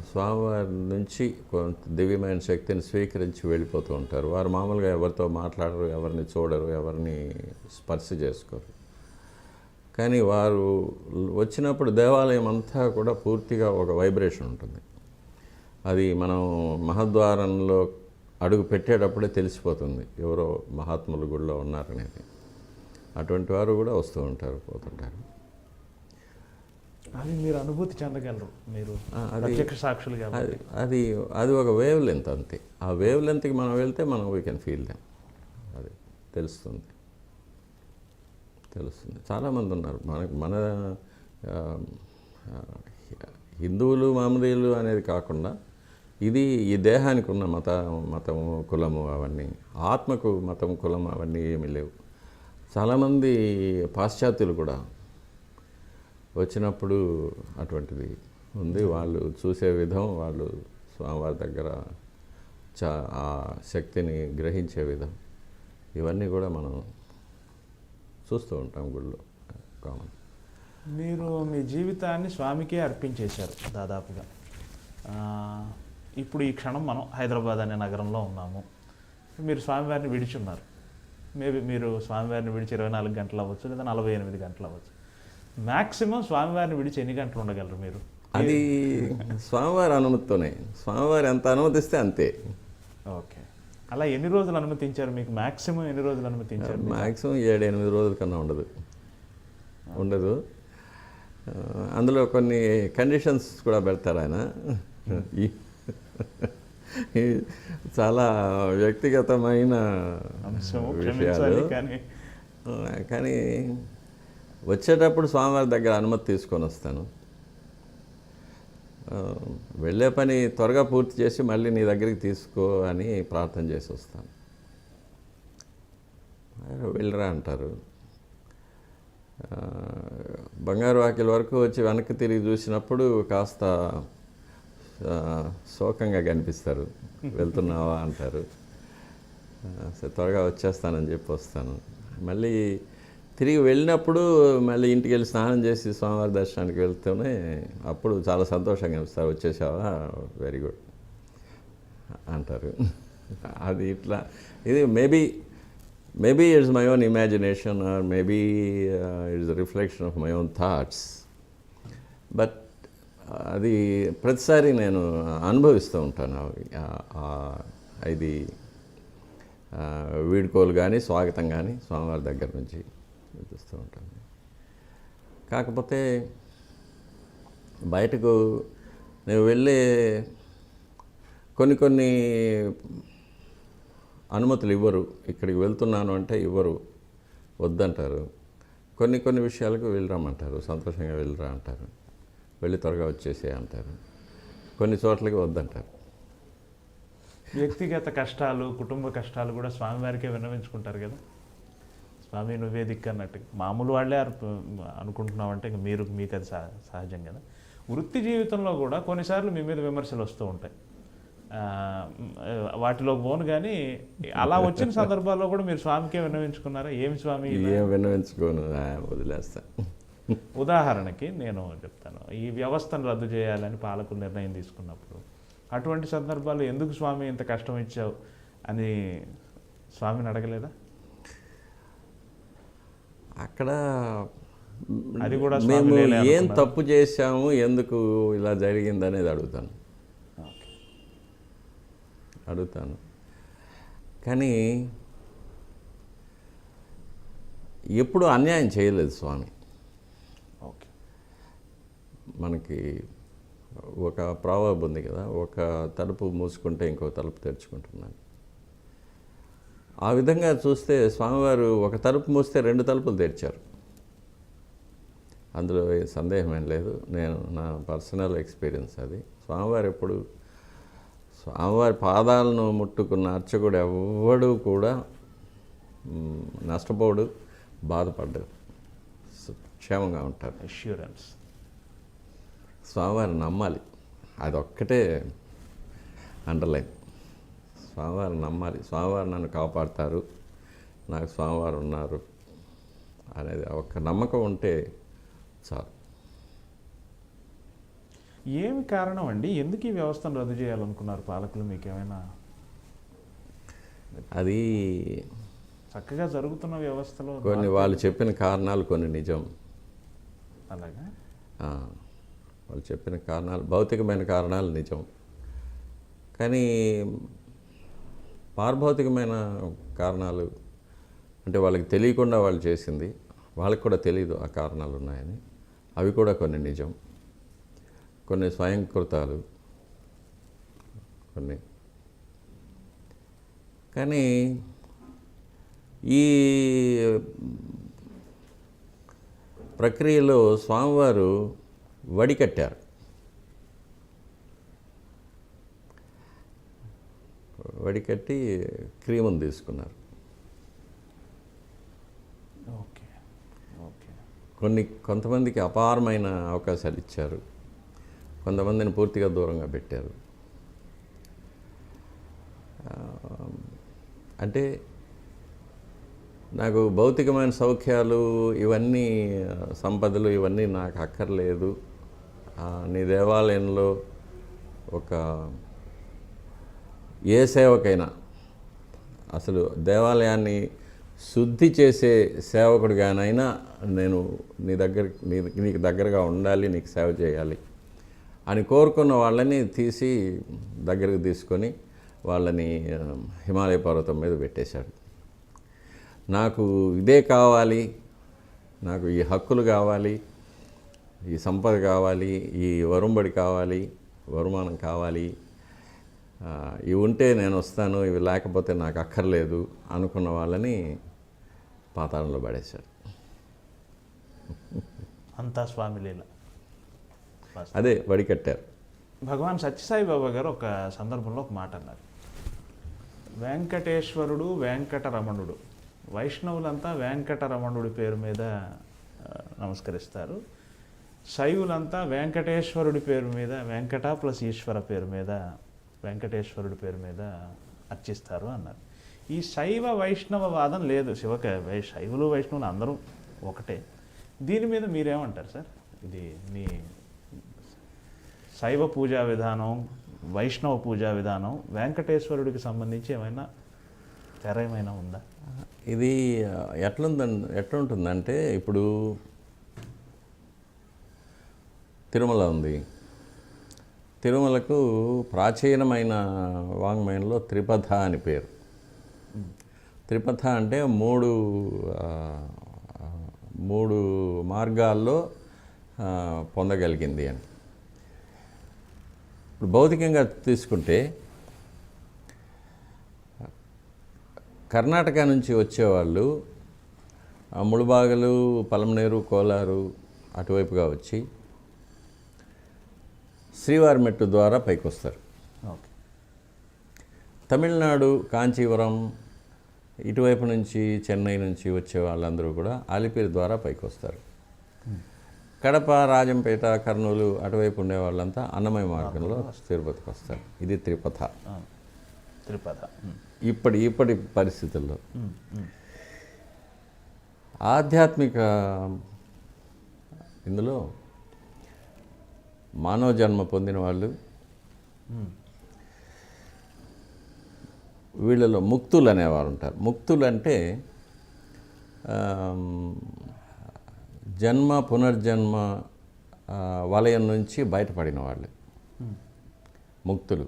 Speaker 3: స్వామివారి నుంచి కొంత దివ్యమైన శక్తిని స్వీకరించి వెళ్ళిపోతూ ఉంటారు. వారు మామూలుగా ఎవరితో మాట్లాడరు, ఎవరిని చూడరు, ఎవరిని స్పర్శ చేసుకోరు. కానీ వారు వచ్చినప్పుడు దేవాలయం అంతా కూడా పూర్తిగా ఒక వైబ్రేషన్ ఉంటుంది. అది మనం మహద్వారంలో అడుగు పెట్టేటప్పుడే తెలిసిపోతుంది ఎవరో మహాత్ములు గుడిలో ఉన్నారనేది. అటువంటి వారు కూడా వస్తూ ఉంటారు, పోతుంటారు.
Speaker 2: అది మీరు అనుభూతి చెందగలరు, మీరు ప్రత్యక్ష సాక్షులు కాబట్టి.
Speaker 3: అది ఒక వేవ్ లెంత్ అంతే. ఆ వేవ్ లెంత్కి మనం వెళ్తే మనం వీ కెన్ ఫీల్ దెమ్. అది తెలుస్తుంది. చాలామంది ఉన్నారు మన హిందువులు, మహమ్మదీయులు అనేది కాకుండా ఇది ఈ దేహానికి ఉన్న మతము, కులము అవన్నీ, ఆత్మకు మతం, కులం అవన్నీ ఏమీ లేవు. చాలామంది పాశ్చాత్యులు కూడా వచ్చినప్పుడు అటువంటిది ఉంది. వాళ్ళు చూసే విధం, వాళ్ళు స్వామివారి దగ్గర ఆ శక్తిని గ్రహించే విధం, ఇవన్నీ కూడా మనం చూస్తూ ఉంటాం గుళ్ళో కామన్.
Speaker 2: మీరు మీ జీవితాన్ని స్వామికే అర్పించేశారు దాదాపుగా. ఇప్పుడు ఈ క్షణం మనం హైదరాబాద్ అనే నగరంలో ఉన్నాము. మీరు స్వామివారిని విడిచున్నారు. మేబీ మీరు స్వామివారిని విడిచి 24 గంటలు అవ్వచ్చు, లేదా 48 గంటలు అవ్వచ్చు. మ్యాక్సిమం స్వామివారిని విడిచి ఎన్ని గంటలు ఉండగలరు మీరు?
Speaker 3: అది స్వామివారి అనుమతితోనే. స్వామివారు ఎంత అనుమతిస్తే అంతే.
Speaker 2: ఓకే. అలా ఎన్ని రోజులు అనుమతించారు మీకు? మ్యాక్సిమం ఎన్ని రోజులు అనుమతించారు?
Speaker 3: మ్యాక్సిమం 7-8 రోజుల కన్నా ఉండదు. అందులో కొన్ని కండిషన్స్ కూడా పెడతారు ఆయన. చాలా వ్యక్తిగతమైన విషయాలు. కానీ వచ్చేటప్పుడు స్వామివారి దగ్గర అనుమతి తీసుకొని వస్తాను. వెళ్ళే పని త్వరగా పూర్తి చేసి మళ్ళీ నీ దగ్గరికి తీసుకో అని ప్రార్థన చేసి వస్తాను. వెళ్ళరా అంటారు. బంగారు వాకిల వరకు వచ్చి వెనక్కి తిరిగి చూసినప్పుడు కాస్త శోకంగా కనిపిస్తారు. వెళ్తున్నావా అంటారు. త్వరగా వచ్చేస్తానని చెప్పి వస్తాను. మళ్ళీ తిరిగి వెళ్ళినప్పుడు మళ్ళీ ఇంటికి వెళ్ళి స్నానం చేసి స్వామివారి దర్శనానికి వెళ్తూనే అప్పుడు చాలా సంతోషంగా అనిపిస్తారు. వచ్చేసావా, వెరీ గుడ్ అంటారు. అది ఇట్లా, ఇది maybe it's my own imagination, or maybe it's reflection of my own thoughts. But అది ప్రతిసారి నేను అనుభవిస్తూ ఉంటాను. ఇది వీడ్కోలు కానీ స్వాగతం కానీ స్వామివారి దగ్గర నుంచి చూస్తూ ఉంటాను. కాకపోతే బయటకు నేను వెళ్ళే కొన్ని అనుమతులు ఇవ్వరు. ఇక్కడికి వెళ్తున్నాను అంటే ఇవ్వరు, వద్దంటారు. కొన్ని విషయాలకు వెళ్ళరమ్మంటారు, సంతోషంగా వెళ్ళరా అంటారు, వెళ్ళి త్వరగా వచ్చేసే అంటారు. కొన్ని చోట్లకి వద్దంటారు.
Speaker 2: వ్యక్తిగత కష్టాలు, కుటుంబ కష్టాలు కూడా స్వామివారికే విన్నవించుకుంటారు కదా. స్వామి నువ్వే దిక్కు అన్నట్టు మామూలు వాళ్ళే అనుకుంటున్నామంటే ఇంక మీకు అది సహజం కదా. వృత్తి జీవితంలో కూడా కొన్నిసార్లు మీ మీద విమర్శలు వస్తూ ఉంటాయి. వాటిలో పోను కానీ అలా వచ్చిన సందర్భాల్లో కూడా మీరు స్వామికే విన్నవించుకున్నారా? ఏమి స్వామి?
Speaker 3: ఏం విన్నవించుకోను, వదిలేస్తా.
Speaker 2: ఉదాహరణకి నేను చెప్తాను, ఈ వ్యవస్థను రద్దు చేయాలని పాలకులు నిర్ణయం తీసుకున్నప్పుడు అటువంటి సందర్భాల్లో ఎందుకు స్వామి ఇంత కష్టం ఇచ్చావు అని స్వామిని అడగలేదా?
Speaker 3: అక్కడ
Speaker 2: అది కూడా
Speaker 3: మేము ఏం తప్పు చేశాము, ఎందుకు ఇలా జరిగింది అనేది అడుగుతాను. అడుగుతాను. కానీ ఎప్పుడు అన్యాయం చేయలేదు స్వామి.
Speaker 2: ఓకే.
Speaker 3: మనకి ఒక ప్రావర్బ్ ఉంది కదా, ఒక తలుపు మూసుకుంటే ఇంకో తలుపు తెరుచుకుంటున్నాను. ఆ విధంగా చూస్తే స్వామివారు ఒక తలుపు మూస్తే 2 తలుపులు తెరిచారు. అందులో ఏ సందేహమేం లేదు. నా పర్సనల్ ఎక్స్పీరియన్స్ అది. స్వామివారి పాదాలను ముట్టుకున్న అర్చకుడు ఎవ్వడు కూడా నష్టపోడు, బాధపడ్డారు, క్షేమంగా ఉంటారు.
Speaker 2: అష్యూరెన్స్.
Speaker 3: స్వామివారిని నమ్మాలి, అదొక్కటే అండర్లైన్. స్వామివారిని నమ్మాలి, స్వామివారు నన్ను కాపాడతారు, నాకు స్వామివారు ఉన్నారు అనేది ఒక్క నమ్మకం ఉంటే చాలు.
Speaker 2: ఏమి కారణం అండి? ఎందుకు ఈ వ్యవస్థను రద్దు చేయాలనుకున్నారు పాలకులు? మీకేమైనా
Speaker 3: అది
Speaker 2: చక్కగా జరుగుతున్న వ్యవస్థలో
Speaker 3: కొన్ని వాళ్ళు చెప్పిన కారణాలు కొన్ని నిజం.
Speaker 2: అలాగా
Speaker 3: వాళ్ళు చెప్పిన కారణాలు, భౌతికమైన కారణాలు నిజం. కానీ పారభౌతికమైన కారణాలు అంటే వాళ్ళకి తెలియకుండా వాళ్ళు చేసింది, వాళ్ళకి కూడా తెలియదు ఆ కారణాలు ఉన్నాయని, అవి కూడా కొన్ని నిజం. కొన్ని స్వయంకృతాలు కొన్ని. కానీ ఈ ప్రక్రియలో స్వామివారు వడికట్టారు. వడికట్టి క్రీమును తీసుకున్నారు.
Speaker 2: ఓకే. ఓకే.
Speaker 3: కొంతమందికి అపారమైన అవకాశాలు ఇచ్చారు, కొంతమందిని పూర్తిగా దూరంగా పెట్టారు. అంటే నాకు భౌతికమైన సౌఖ్యాలు ఇవన్నీ, సంపదలు ఇవన్నీ నాకు అక్కర్లేదు. నీ దేవాలయంలో ఒక ఏ సేవకైనా, అసలు దేవాలయాన్ని శుద్ధి చేసే సేవకుడిగానైనా నేను నీకు దగ్గరగా ఉండాలి, నీకు సేవ చేయాలి అని కోరుకున్న వాళ్ళని తీసి దగ్గరకు తీసుకొని వాళ్ళని హిమాలయ పర్వతం మీద పెట్టేశాడు. నాకు ఇదే కావాలి, నాకు ఈ హక్కులు కావాలి, ఈ సంపద కావాలి, ఈ వరుంబడి కావాలి, వరుమానం కావాలి, ఇవి ఉంటే నేను వస్తాను, ఇవి లేకపోతే నాకు అక్కర్లేదు అనుకున్న వాళ్ళని పాతాళంలో పడేశాడు.
Speaker 2: అంతా స్వామి లీల.
Speaker 3: అదే వడికట్టారు.
Speaker 2: భగవాన్ సత్యసాయి బాబా గారు ఒక సందర్భంలో ఒక మాట అన్నారు, వెంకటేశ్వరుడు వెంకటరమణుడు, వైష్ణవులంతా వెంకటరమణుడి పేరు మీద నమస్కరిస్తారు, శైవులంతా వెంకటేశ్వరుడి పేరు మీద, వెంకట ప్లస్ ఈశ్వర పేరు మీద, వెంకటేశ్వరుడి పేరు మీద అర్చిస్తారు అన్నారు. ఈ శైవ వైష్ణవ వాదం లేదు. శైవులు వైష్ణవులు అందరూ ఒకటే. దీని మీద మీరేమంటారు సార్? ఇది మీ శైవ పూజా విధానం, వైష్ణవ పూజా విధానం, వెంకటేశ్వరుడికి సంబంధించి ఏమైనా తెర ఏమైనా ఉందా?
Speaker 3: ఇది ఎట్లుంటుందంటే, ఇప్పుడు తిరుమల ఉంది. తిరుమలకు ప్రాచీనమైన వాంగ్మయంలో త్రిపథ అని పేరు. త్రిపథ అంటే మూడు మార్గాల్లో పొందగలిగింది అని. ఇప్పుడు భౌతికంగా తీసుకుంటే కర్ణాటక నుంచి వచ్చేవాళ్ళు ముళబాగలు, పలమనేరు, కోలారు అటువైపుగా వచ్చి శ్రీవారిమెట్టు ద్వారా పైకి వస్తారు.
Speaker 2: ఓకే.
Speaker 3: తమిళనాడు, కాంచీవరం ఇటువైపు నుంచి, చెన్నై నుంచి వచ్చే వాళ్ళందరూ కూడా ఆలిపిరి ద్వారా పైకి వస్తారు. కడప, రాజంపేట, కర్నూలు అటువైపు ఉండే వాళ్ళంతా అన్నమయ్య మార్గంలో తిరుపతికి వస్తారు. ఇది త్రిపథ. ఇప్పటి పరిస్థితుల్లో ఆధ్యాత్మిక ఇందులో మానవ జన్మ పొందిన వాళ్ళు, వీళ్ళలో ముక్తులు అనేవారు ఉంటారు. ముక్తులు అంటే జన్మ పునర్జన్మ వలయం నుంచి బయటపడిన వాళ్ళు ముక్తులు.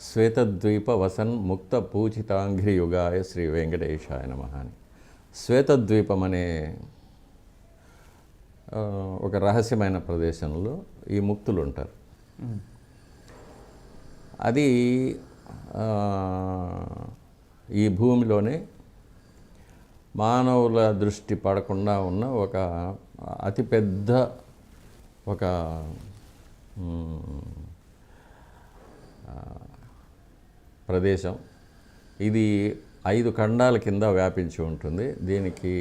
Speaker 3: శ్వేతద్వీప వసన్ ముక్త పూజితాంఘ్రి యుగాయ శ్రీ వెంకటేశాయ నమః అని. శ్వేతద్వీపం అనే ఒక రహస్యమైన ప్రదేశంలో ఈ ముక్తులు ఉంటారు. అది ఈ భూమిలోనే మానవుల దృష్టి పడకుండా ఉన్న ఒక అతిపెద్ద ఒక ప్రదేశం. ఇది 5 ఖండాల కింద వ్యాపించి ఉంటుంది. దీనికి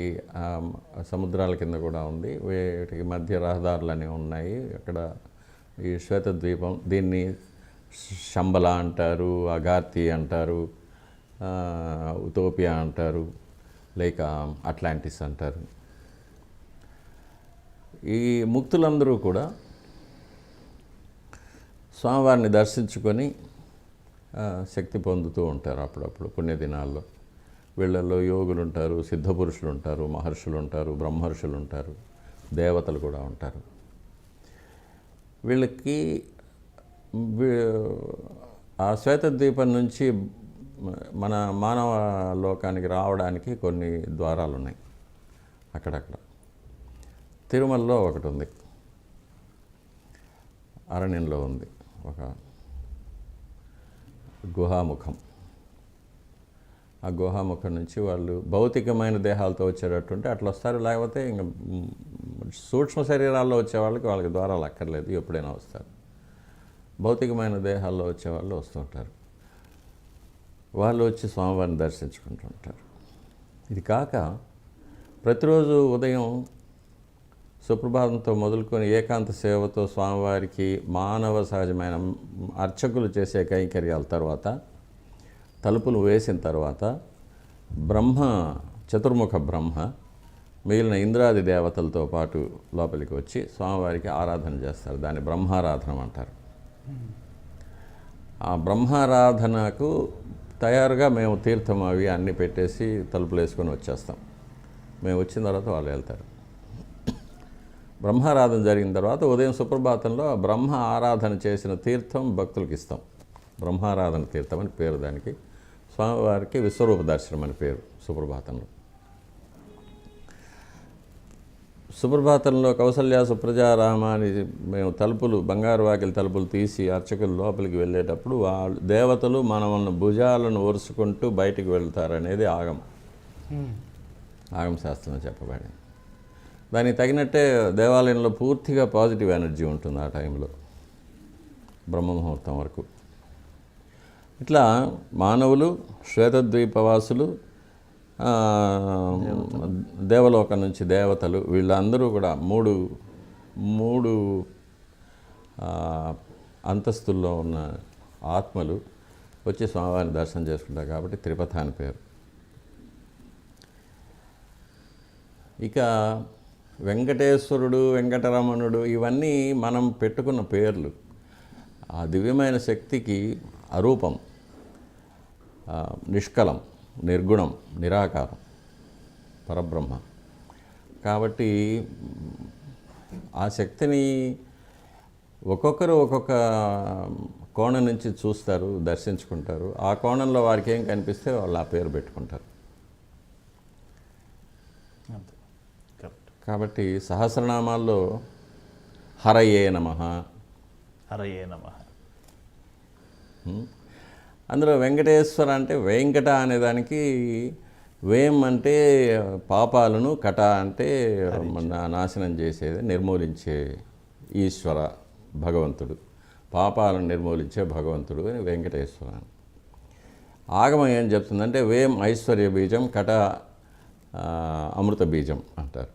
Speaker 3: సముద్రాల కింద కూడా ఉంది. వీటికి మధ్య రహదారులు ఉన్నాయి. అక్కడ ఈ శ్వేతద్వీపం, దీన్ని శంబల అంటారు, అగార్తి అంటారు, ఉతోపియా అంటారు, లేక అట్లాంటిస్ అంటారు. ఈ ముక్తులందరూ కూడా స్వామివారిని దర్శించుకొని శక్తి పొందుతూ ఉంటారు. అప్పుడప్పుడు పుణ్యదినాల్లో వీళ్ళల్లో యోగులు ఉంటారు, సిద్ధపురుషులు ఉంటారు, మహర్షులు ఉంటారు, బ్రహ్మర్షులు ఉంటారు, దేవతలు కూడా ఉంటారు. వీళ్ళకి ఆ శ్వేతద్వీపం నుంచి మన మానవ లోకానికి రావడానికి కొన్ని ద్వారాలు ఉన్నాయి అక్కడక్కడ. తిరుమలలో ఒకటి ఉంది, అరణ్యంలో ఉంది ఒక గుహాముఖం. ఆ గుహాముఖం నుంచి వాళ్ళు భౌతికమైన దేహాలతో వచ్చేటట్టుంటే అట్లా వస్తారు. లేకపోతే ఇంకా సూక్ష్మ శరీరాల్లో వచ్చే వాళ్ళకి ద్వారాలు అక్కర్లేదు, ఎప్పుడైనా వస్తారు. భౌతికమైన దేహాల్లో వచ్చేవాళ్ళు వస్తుంటారు. వాళ్ళు వచ్చి స్వామివారిని దర్శించుకుంటుంటారు. ఇది కాక ప్రతిరోజు ఉదయం సుప్రభాతంతో మొదలుకొని ఏకాంత సేవతో స్వామివారికి మానవ సహజమైన అర్చకులు చేసే కైంకర్యాల తర్వాత, తలుపులు వేసిన తర్వాత చతుర్ముఖ బ్రహ్మ మిగిలిన ఇంద్రాది దేవతలతో పాటు లోపలికి వచ్చి స్వామివారికి ఆరాధన చేస్తారు. దాన్ని బ్రహ్మారాధన అంటారు. ఆ బ్రహ్మారాధనకు తయారుగా మేము తీర్థం అవి అన్నీ పెట్టేసి తలుపులు వేసుకొని వచ్చేస్తాం. మేము వచ్చిన తర్వాత వాళ్ళు వెళ్తారు. బ్రహ్మారాధన జరిగిన తర్వాత ఉదయం సుప్రభాతంలో బ్రహ్మ ఆరాధన చేసిన తీర్థం భక్తులకు ఇస్తాం. బ్రహ్మారాధన తీర్థం అని పేరు దానికి. స్వామివారికి విశ్వరూప దర్శనం అని పేరు సుప్రభాతంలో. సుప్రభాతంలో కౌసల్య సుప్రజారామ అని మేము తలుపులు, బంగారు వాకిలి తలుపులు తీసి అర్చకులు లోపలికి వెళ్ళేటప్పుడు వాళ్ళు దేవతలు మనల్ని భుజాలను ఒరుసుకుంటూ బయటికి వెళ్తారనేది ఆగమ శాస్త్రంలో చెప్పబడింది. దానికి తగినట్టే దేవాలయంలో పూర్తిగా పాజిటివ్ ఎనర్జీ ఉంటుంది ఆ టైంలో, బ్రహ్మముహూర్తం వరకు. ఇట్లా మానవులు, శ్వేతద్వీపవాసులు, దేవలోకం నుంచి దేవతలు, వీళ్ళందరూ కూడా మూడు అంతస్తుల్లో ఉన్న ఆత్మలు వచ్చి స్వామివారిని దర్శనం చేసుకుంటారు. కాబట్టి తిరుపతి అని పేరు. ఇక వెంకటేశ్వరుడు, వెంకటరమణుడు ఇవన్నీ మనం పెట్టుకున్న పేర్లు. ఆ దివ్యమైన శక్తికి అరూపం, నిష్కలం, నిర్గుణం, నిరాకారం, పరబ్రహ్మ. కాబట్టి ఆ శక్తిని ఒక్కొక్కరు ఒక్కొక్క కోణం నుంచి చూస్తారు, దర్శించుకుంటారు. ఆ కోణంలో వారికి ఏం కనిపిస్తే వాళ్ళు ఆ పేరు పెట్టుకుంటారు. కాబట్టి సహస్రనామాల్లో హరయే నమః,
Speaker 2: హరయే నమః,
Speaker 3: అందులో వెంకటేశ్వర అంటే వెంకట అనేదానికి వేం అంటే పాపాలను, కట అంటే నాశనం చేసేది, నిర్మూలించే ఈశ్వర భగవంతుడు, పాపాలను నిర్మూలించే భగవంతుడు అని వెంకటేశ్వర. ఆగమం ఏం చెప్తుందంటే వేం ఐశ్వర్య బీజం, కట అమృత బీజం అంటారు.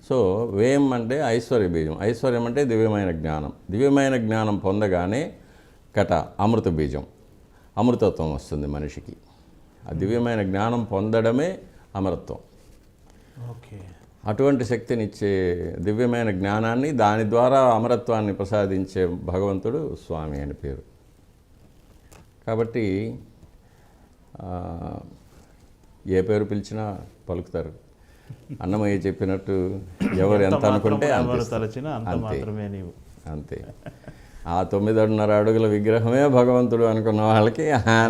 Speaker 3: సో వేం అంటే ఐశ్వర్య బీజం, ఐశ్వర్యం అంటే దివ్యమైన జ్ఞానం, దివ్యమైన జ్ఞానం పొందగానే కట అమృత బీజం, అమృతత్వం వస్తుంది మనిషికి. ఆ దివ్యమైన జ్ఞానం పొందడమే అమరత్వం.
Speaker 2: ఓకే.
Speaker 3: అటువంటి శక్తినిచ్చే దివ్యమైన జ్ఞానాన్ని, దాని ద్వారా అమరత్వాన్ని ప్రసాదించే భగవంతుడు స్వామి అని పేరు. కాబట్టి ఏ పేరు పిలిచినా పలుకుతారు. అన్నమయ్య చెప్పినట్టు ఎవరు ఎంత అనుకుంటే అంతే.
Speaker 2: అంతే.
Speaker 3: ఆ 9.5 అడుగుల విగ్రహమే భగవంతుడు అనుకున్న వాళ్ళకి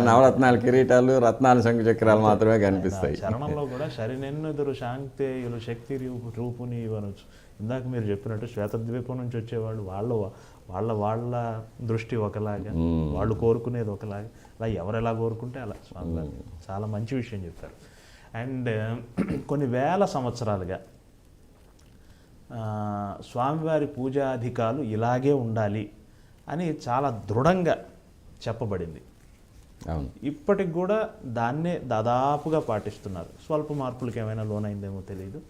Speaker 3: నవరత్నాల కిరీటాలు రత్నాల శంకు చక్రాలు మాత్రమే కనిపిస్తాయి.
Speaker 2: చరణంలో కూడా శరినెన్నుదురు శాంతేయులు శక్తి రూపుని ఇవ్వనొచ్చు. ఇందాక మీరు చెప్పినట్టు శ్వేతద్వీపం నుంచి వచ్చేవాళ్ళు వాళ్ళ దృష్టి ఒకలాగా, వాళ్ళు కోరుకునేది ఒకలాగా, అలా ఎవరు ఎలా కోరుకుంటే అలా స్వామివారు చాలా మంచి విషయం చెప్పారు. అండ్ కొన్ని వేల సంవత్సరాలుగా స్వామివారి పూజాధికాలు ఇలాగే ఉండాలి అని చాలా దృఢంగా చెప్పబడింది.
Speaker 3: అవును,
Speaker 2: ఇప్పటికి కూడా దాన్నే దాదాపుగా పాటిస్తున్నారు. స్వల్ప మార్పులకు ఏమైనా లోనైందేమో తెలియదు,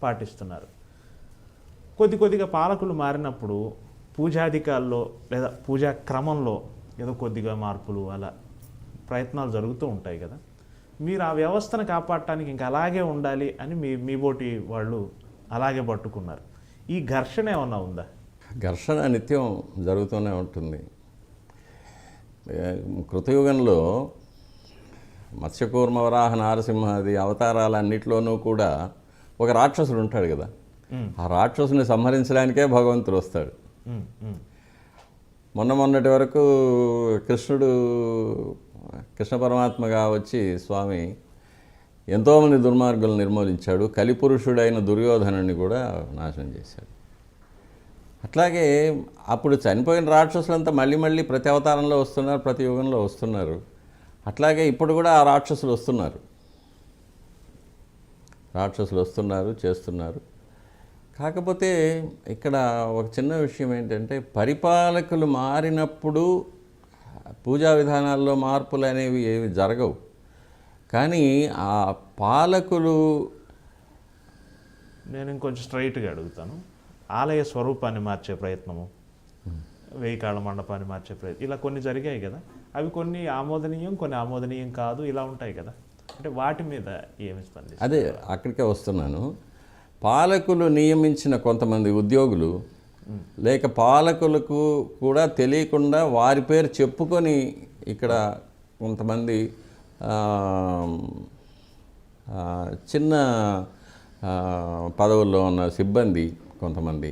Speaker 2: పాటిస్తున్నారు. కొద్దిగా పాలకులు మారినప్పుడు పూజాధికాల్లో లేదా పూజా క్రమంలో ఏదో కొద్దిగా మార్పులు అలా ప్రయత్నాలు జరుగుతూ ఉంటాయి కదా. మీరు ఆ వ్యవస్థను కాపాడటానికి ఇంకా అలాగే ఉండాలి అని మీ బోటి వాళ్ళు అలాగే పట్టుకున్నారు. ఈ ఘర్షణ ఏమన్నా ఉందా?
Speaker 3: ఘర్షణ నిత్యం జరుగుతూనే ఉంటుంది. కృతయుగంలో మత్స్యకూర్మ వరాహ నారసింహాది అవతారాలన్నిటిలోనూ కూడా ఒక రాక్షసుడు ఉంటాడు కదా. ఆ రాక్షసుని సంహరించడానికే భగవంతుడు వస్తాడు. మొన్నటి వరకు కృష్ణ పరమాత్మగా వచ్చి స్వామి ఎంతోమంది దుర్మార్గులను నిర్మూలించాడు. కలిపురుషుడైన దుర్యోధనుని కూడా నాశనం చేశాడు. అట్లాగే అప్పుడు చనిపోయిన రాక్షసులంతా మళ్ళీ ప్రతి అవతారంలో వస్తున్నారు, ప్రతి యుగంలో వస్తున్నారు. అట్లాగే ఇప్పుడు కూడా ఆ రాక్షసులు వస్తున్నారు, చేస్తున్నారు. కాకపోతే ఇక్కడ ఒక చిన్న విషయం ఏంటంటే, పరిపాలకులు మారినప్పుడు పూజా విధానాల్లో మార్పులు అనేవి ఏవి జరగవు. కానీ ఆ పాలకులు,
Speaker 2: నేను ఇంకొంచెం స్ట్రైట్గా అడుగుతాను, ఆలయ స్వరూపాన్ని మార్చే ప్రయత్నము, 1000 కాళ్ళ మండపాన్ని మార్చే ప్రయత్నం, ఇలా కొన్ని జరిగాయి కదా. అవి కొన్ని ఆమోదనీయం, కొన్ని ఆమోదనీయం కాదు, ఇలా ఉంటాయి కదా. అంటే వాటి మీద ఏమి స్పందిస్తారు?
Speaker 3: అదే అక్కడికే వస్తున్నాను. పాలకులు నియమించిన కొంతమంది ఉద్యోగులు, లేక పాలకులకు కూడా తెలియకుండా వారి పేరు చెప్పుకొని ఇక్కడ కొంతమంది చిన్న పదవుల్లో ఉన్న సిబ్బంది కొంతమంది,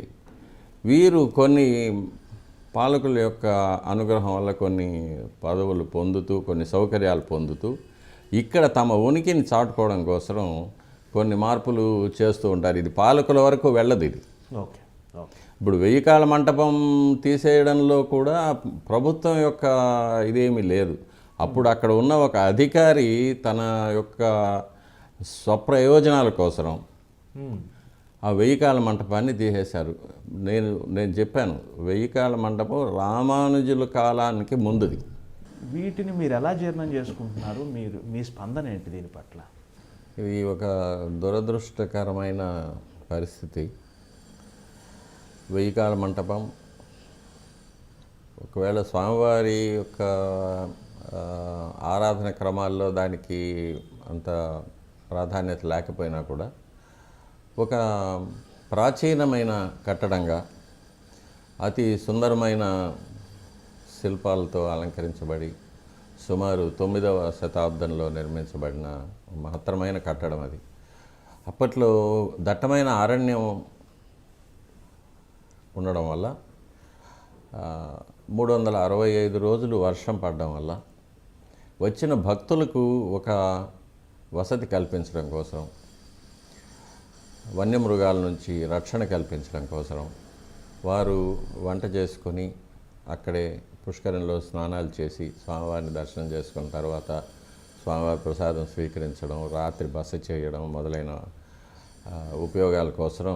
Speaker 3: వీరు కొన్ని పాలకుల యొక్క అనుగ్రహం వల్ల కొన్ని పదవులు పొందుతూ, కొన్ని సౌకర్యాలు పొందుతూ ఇక్కడ తమ ఉనికిని చాటుకోవడం కోసం కొన్ని మార్పులు చేస్తూ ఉంటారు. ఇది పాలకుల వరకు వెళ్ళదు. ఇది ఇప్పుడు 1000 కాళ్ళ మంటపం తీసేయడంలో కూడా ప్రభుత్వం యొక్క ఇదేమీ లేదు. అప్పుడు అక్కడ ఉన్న ఒక అధికారి తన యొక్క స్వప్రయోజనాల కోసం ఆ 1000 కాళ్ళ మంటపాన్ని తీసేశారు. నేను చెప్పాను, 1000 కాళ్ళ మంటపం రామానుజుల కాలానికి ముందుది.
Speaker 2: వీటిని మీరు ఎలా జీర్ణం చేసుకుంటున్నారు? మీ స్పందన ఏంటి దీని పట్ల?
Speaker 3: ఇది ఒక దురదృష్టకరమైన పరిస్థితి. 1000 కాళ్ళ మంటపం ఒకవేళ స్వామివారి యొక్క ఆరాధన క్రమాల్లో దానికి అంత ప్రాధాన్యత లేకపోయినా కూడా ఒక ప్రాచీనమైన కట్టడంగా అతి సుందరమైన శిల్పాలతో అలంకరించబడి సుమారు 9వ శతాబ్దంలో నిర్మించబడిన మహత్తరమైన కట్టడం అది. అప్పట్లో దట్టమైన అరణ్యం ఉండడం వల్ల 365 రోజులు వర్షం పడడం వల్ల వచ్చిన భక్తులకు ఒక వసతి కల్పించడం కోసం, వన్యమృగాల నుంచి రక్షణ కల్పించడం కోసం వారు వంట చేసుకొని అక్కడే పుష్కరంలో స్నానాలు చేసి స్వామివారిని దర్శనం చేసుకున్న తర్వాత స్వామివారి ప్రసాదం స్వీకరించడం, రాత్రి బస చేయడం మొదలైన ఉపయోగాల కోసం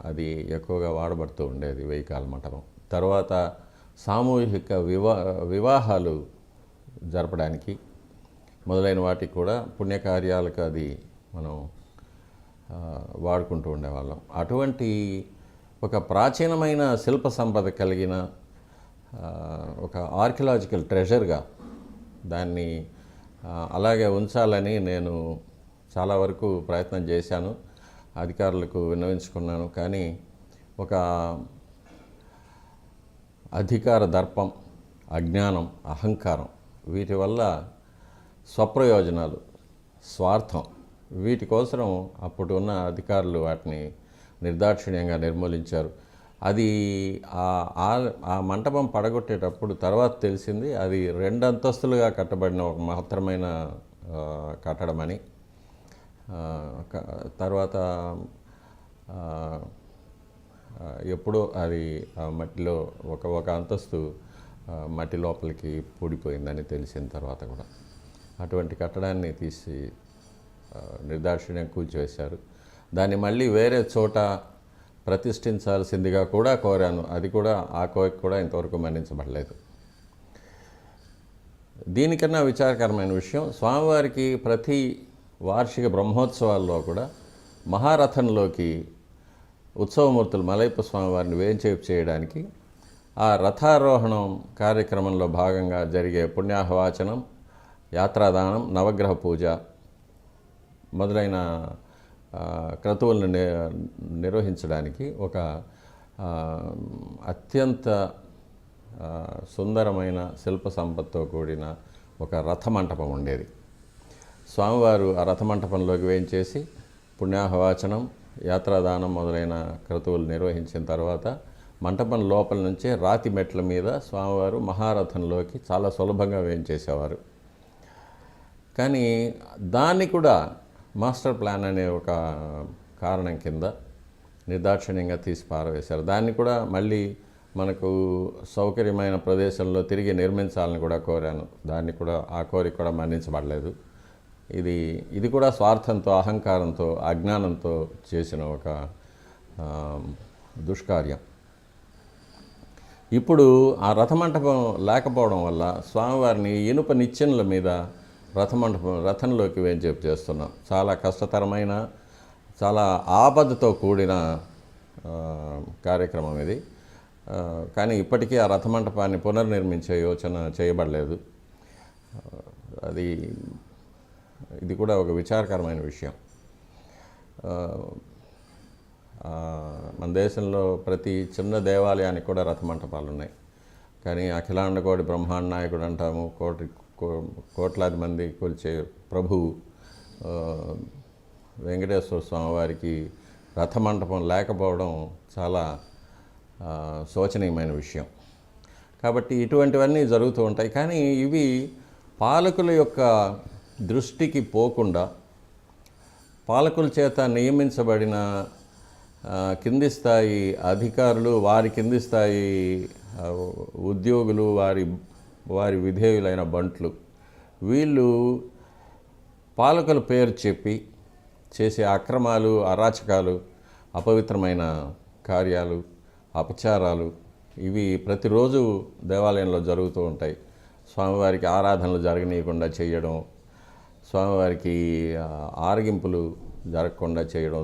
Speaker 3: అది ఎక్కువగా వాడబడుతూ ఉండేది 1000 కాళ్ళ మంటపం. తర్వాత సామూహిక వివాహాలు జరపడానికి మొదలైన వాటికి కూడా పుణ్యకార్యాలకు అది మనం వాడుకుంటూ ఉండేవాళ్ళం. అటువంటి ఒక ప్రాచీనమైన శిల్ప సంపద కలిగిన ఒక ఆర్కియలాజికల్ ట్రెజర్గా దాన్ని అలాగే ఉంచాలని నేను చాలా వరకు ప్రయత్నం చేశాను, అధికారులకు విన్నవించుకున్నాను. కానీ ఒక అధికార దర్పం, అజ్ఞానం, అహంకారం, వీటి వల్ల స్వప్రయోజనాలు, స్వార్థం, వీటి కోసం అప్పుడు ఉన్న అధికారులు వాటిని నిర్దాక్షిణ్యంగా నిర్మూలించారు. అది ఆ మంటపం పడగొట్టేటప్పుడు తర్వాత తెలిసింది అది 2 అంతస్తులుగా కట్టబడిన ఒక మహత్తరమైన కట్టడమని. తర్వాత ఎప్పుడో అది మట్టిలో ఒక అంతస్తు మట్టి లోపలికి పూడిపోయిందని తెలిసిన తర్వాత కూడా అటువంటి కట్టడాన్ని తీసి నిర్దాక్షిణ్యం కూల్చివేశారు. దాన్ని మళ్ళీ వేరే చోట ప్రతిష్ఠించాల్సిందిగా కూడా కోరాను. అది కూడా ఆ కోరిక కూడా ఇంతవరకు మన్నించబడలేదు. దీనికన్నా విచారకరమైన విషయం, స్వామివారికి ప్రతి వార్షిక బ్రహ్మోత్సవాల్లో కూడా మహారథంలోకి ఉత్సవమూర్తులు మలయప్ప స్వామివారిని వేంచేపు చేయడానికి ఆ రథారోహణం కార్యక్రమంలో భాగంగా జరిగే పుణ్యాహవాచనం, యాత్రాదానం, నవగ్రహ పూజ మొదలైన క్రతువులను నిర్వహించడానికి ఒక అత్యంత సుందరమైన శిల్ప సంపత్తో కూడిన ఒక రథమంటపం ఉండేది. స్వామివారు ఆ రథమంటపంలోకి వేయించేసి పుణ్యాహవాచనం, యాత్రాదానం మొదలైన క్రతువులు నిర్వహించిన తర్వాత మంటపం లోపల నుంచే రాతి మెట్ల మీద స్వామివారు మహారథంలోకి చాలా సులభంగా వేయించేసేవారు. కానీ దాన్ని కూడా మాస్టర్ ప్లాన్ అనే ఒక కారణం కింద నిర్దాక్షిణ్యంగా తీసి పారవేశారు. దాన్ని కూడా మళ్ళీ మనకు సౌకర్యమైన ప్రదేశంలో తిరిగి నిర్మించాలని కూడా కోరాను. దాన్ని కూడా ఆ కోరిక కూడా మన్నించబడలేదు. ఇది కూడా స్వార్థంతో, అహంకారంతో, అజ్ఞానంతో చేసిన ఒక దుష్కార్యం. ఇప్పుడు ఆ రథమంటపం లేకపోవడం వల్ల స్వామివారిని ఇనుప నిచ్చెనల మీద రథంలోకి వేంచేపు చేస్తున్నాం. చాలా కష్టతరమైన, చాలా ఆపదతో కూడిన కార్యక్రమం ఇది. కానీ ఇప్పటికీ ఆ రథమంటపాన్ని పునర్నిర్మించే యోచన చేయబడలేదు. ఇది కూడా ఒక విచారకరమైన విషయం. మన దేశంలో ప్రతి చిన్న దేవాలయానికి కూడా రథమంటపాలు ఉన్నాయి. కానీ అఖిలాండ కోటి బ్రహ్మాండ నాయకుడు అంటాము, కోట్లాది మంది కొలిచే ప్రభువు వెంకటేశ్వర స్వామి వారికి రథమంటపం లేకపోవడం చాలా శోచనీయమైన విషయం. కాబట్టి ఇటువంటివన్నీ జరుగుతూ ఉంటాయి. కానీ ఇవి పాలకుల యొక్క దృష్టికి పోకుండా పాలకుల చేత నియమించబడిన కింది స్థాయి అధికారులు, వారి కింది స్థాయి ఉద్యోగులు, వారి విధేయులైన బంట్లు, వీళ్ళు పాలకుల పేరు చెప్పి చేసే అక్రమాలు, అరాచకాలు, అపవిత్రమైన కార్యాలు, అపచారాలు ఇవి ప్రతిరోజు దేవాలయంలో జరుగుతూ ఉంటాయి. స్వామివారికి ఆరాధనలు జరగనీయకుండా చేయడం, స్వామివారికి ఆరగింపులు జరగకుండా చేయడం,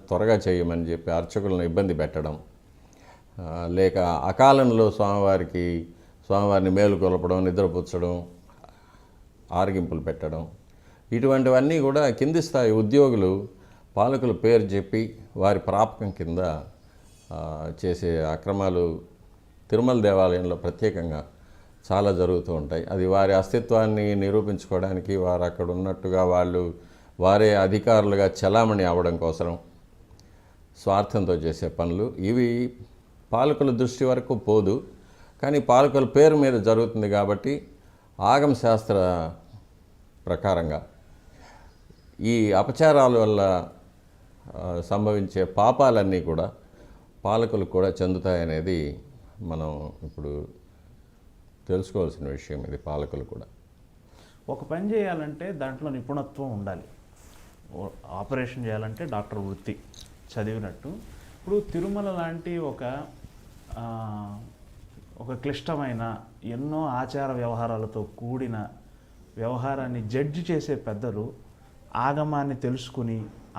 Speaker 3: త్వరగా చేయమని చెప్పి అర్చకులను ఇబ్బంది పెట్టడం, లేక అకాలంలో స్వామివారిని మేలుకొల్పడం, నిద్రపుచ్చడం, ఆరగింపులు పెట్టడం, ఇటువంటివన్నీ కూడా కింది స్థాయి ఉద్యోగులు పాలకుల పేరు చెప్పి వారి ప్రాపకం కింద చేసే అక్రమాలు తిరుమల దేవాలయంలో ప్రత్యేకంగా చాలా జరుగుతూ ఉంటాయి. అది వారి అస్తిత్వాన్ని నిరూపించుకోవడానికి, వారు అక్కడ ఉన్నట్టుగా వారే అధికారులుగా చలామణి అవ్వడం కోసం స్వార్థంతో చేసే పనులు. ఇవి పాలకుల దృష్టి వరకు పోదు. కానీ పాలకుల పేరు మీద జరుగుతుంది కాబట్టి ఆగమ శాస్త్ర ప్రకారంగా ఈ అపచారాల వల్ల సంభవించే పాపాలన్నీ కూడా పాలకులు కూడా చెందుతాయనేది మనం ఇప్పుడు తెలుసుకోవాల్సిన విషయం. ఇది పాలకులు కూడా
Speaker 2: ఒక పని చేయాలంటే దాంట్లో నిపుణత్వం ఉండాలి. ఆపరేషన్ చేయాలంటే డాక్టర్ వృత్తి చదివినట్టు. ఇప్పుడు తిరుమల లాంటి ఒక క్లిష్టమైన, ఎన్నో ఆచార వ్యవహారాలతో కూడిన వ్యవహారాన్ని జడ్జి చేసే పెద్దలు ఆగమాన్ని తెలుసుకుని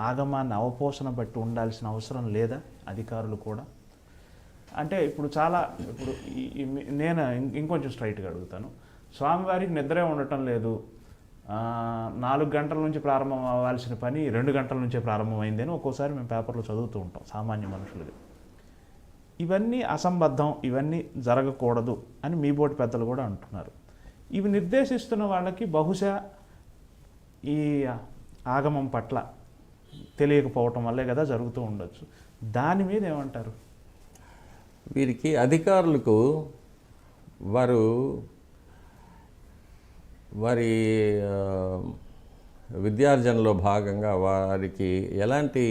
Speaker 2: ఆగమాన్ని అవపోసన బట్టి ఉండాల్సిన అవసరం లేదా? అధికారులు కూడా అంటే ఇప్పుడు నేను ఇంకొంచెం స్ట్రైట్గా అడుగుతాను. స్వామివారికి నిద్రే ఉండటం లేదు, 4 గంటల నుంచి ప్రారంభం అవ్వాల్సిన పని 2 గంటల నుంచే ప్రారంభమైంది అని ఒక్కోసారి మేము పేపర్లో చదువుతూ ఉంటాం సామాన్య మనుషులుగా. ఇవన్నీ అసంబద్ధం, ఇవన్నీ జరగకూడదు అని మీ బోటి పెద్దలు కూడా అంటున్నారు. ఇవి నిర్దేశిస్తున్న వాళ్ళకి బహుశా ఈ ఆగమం పట్ల తెలియకపోవటం వల్లే కదా జరుగుతూ ఉండొచ్చు. దాని మీద ఏమంటారు?
Speaker 3: వీరికి అధికారులకు వారి విద్యార్జనలో భాగంగా వారికి ఎలాంటి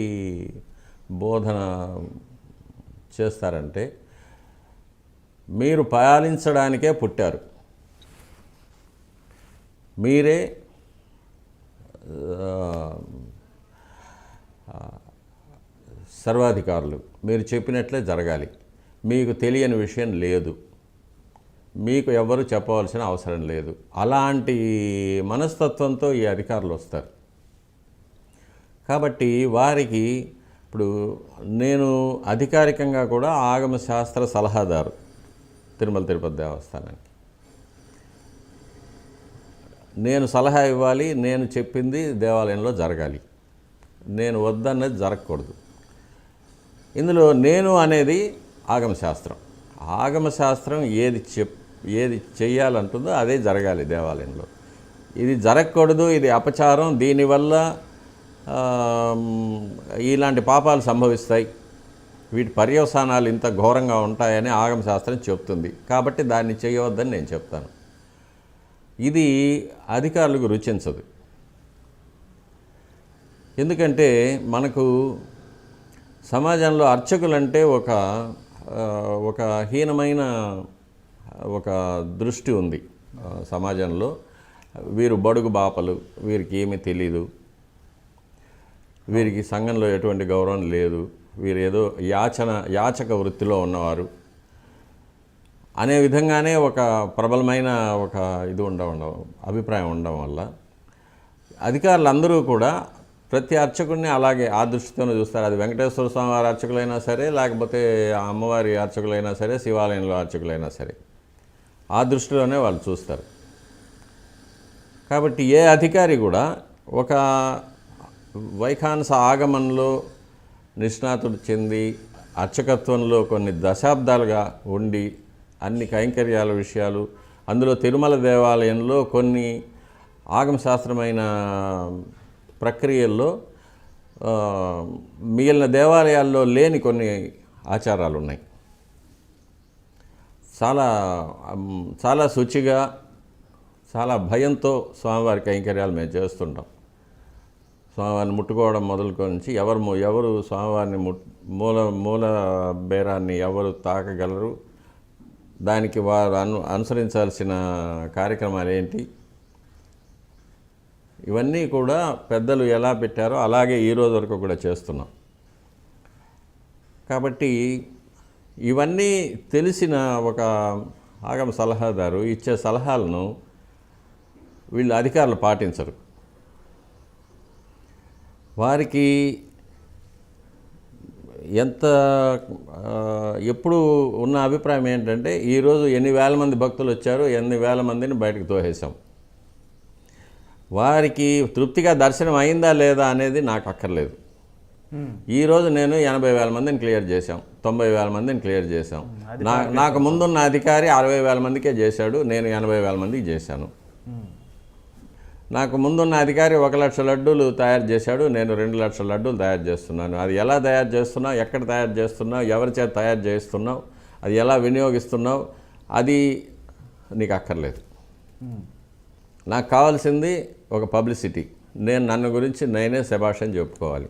Speaker 3: బోధన చేస్తారంటే, మీరు పాలించడానికే పుట్టారు, మీరే సర్వాధికారులు, మీరు చెప్పినట్లే జరగాలి, మీకు తెలియని విషయం లేదు, మీకు ఎవ్వరూ చెప్పవలసిన అవసరం లేదు. అలాంటి మనస్తత్వంతో ఈ అధికారులు వస్తారు. కాబట్టి వారికి ఇప్పుడు నేను అధికారికంగా కూడా ఆగమ శాస్త్ర సలహాదారు తిరుమల తిరుపతి దేవస్థానానికి. నేను సలహా ఇవ్వాలి, నేను చెప్పింది దేవాలయంలో జరగాలి, నేను వద్దన్నది జరగకూడదు. ఇందులో నేను అనేది ఆగమశాస్త్రం. ఆగమశాస్త్రం ఏది చెయ్యాలంటుందో అదే జరగాలి దేవాలయంలో. ఇది జరగకూడదు, ఇది అపచారం, దీనివల్ల ఇలాంటి పాపాలు సంభవిస్తాయి, వీటి పర్యవసానాలు ఇంత ఘోరంగా ఉంటాయని ఆగమశాస్త్రం చెప్తుంది. కాబట్టి దాన్ని చేయవద్దని నేను చెప్తాను. ఇది అధికారులకు రుచించదు. ఎందుకంటే మనకు సమాజంలో అర్చకులంటే ఒక హీనమైన ఒక దృష్టి ఉంది సమాజంలో. వీరు బడుగు బాపలు, వీరికి ఏమీ తెలీదు, వీరికి సంఘంలో ఎటువంటి గౌరవం లేదు, వీరు ఏదో యాచక వృత్తిలో ఉన్నవారు అనే విధంగానే ఒక ప్రబలమైన ఇది అభిప్రాయం ఉండడం వల్ల అధికారులందరూ కూడా ప్రతి అర్చకుడిని అలాగే ఆ దృష్టితోనే చూస్తారు. అది వెంకటేశ్వర స్వామి వారి అర్చకులైనా సరే, లేకపోతే అమ్మవారి అర్చకులైనా సరే, శివాలయంలో అర్చకులైనా సరే, ఆ దృష్టిలోనే వాళ్ళు చూస్తారు. కాబట్టి ఏ అధికారి కూడా ఒక వైఖానస ఆగమనంలో నిష్ణాతుడు చెంది అర్చకత్వంలో కొన్ని దశాబ్దాలుగా ఉండి అన్ని కైంకర్యాల విషయాలు, అందులో తిరుమల దేవాలయంలో కొన్ని ఆగమశాస్త్రమైన ప్రక్రియల్లో మిగిలిన దేవాలయాల్లో లేని కొన్ని ఆచారాలు ఉన్నాయి. చాలా శుచిగా, చాలా భయంతో స్వామివారి కైంకర్యాలు మేము చేస్తుంటాం. స్వామివారిని ముట్టుకోవడం మొదలుకొని ఎవరు స్వామివారిని మూల బేరాన్ని ఎవరు తాకగలరు, దానికి వారు అనుసరించాల్సిన కార్యక్రమాలు ఏంటి, ఇవన్నీ కూడా పెద్దలు ఎలా పెట్టారో అలాగే ఈ రోజు వరకు కూడా చేస్తున్నాం. కాబట్టి ఇవన్నీ తెలిసిన ఒక ఆగమ సలహాదారు ఇచ్చే సలహాలను వీళ్ళు అధికారులు పాటించరు. వారికి ఎప్పుడు ఉన్న అభిప్రాయం ఏంటంటే, ఈరోజు ఎన్ని వేల మంది భక్తులు వచ్చారు, ఎన్ని వేల మందిని బయటకు తోసేసాం, వారికి తృప్తిగా దర్శనం అయిందా లేదా అనేది నాకు అక్కర్లేదు. ఈరోజు నేను 80,000 మందిని క్లియర్ చేశాం, 90,000 మందిని క్లియర్ చేశాం. నాకు ముందున్న అధికారి 60,000 మందికే చేశాడు, నేను 80,000 మందికి చేశాను. నాకు ముందున్న అధికారి 1,00,000 లడ్డూలు తయారు చేశాడు, నేను 2,00,000 లడ్డూలు తయారు చేస్తున్నాను. అది ఎలా తయారు చేస్తున్నావు, ఎక్కడ తయారు చేస్తున్నావు, ఎవరి చేత తయారు చేస్తున్నావు, అది ఎలా వినియోగిస్తున్నావు, అది నీకు అక్కర్లేదు. నాకు కావాల్సింది ఒక పబ్లిసిటీ, నన్ను గురించి నేనే శభాష్ అని చెప్పుకోవాలి.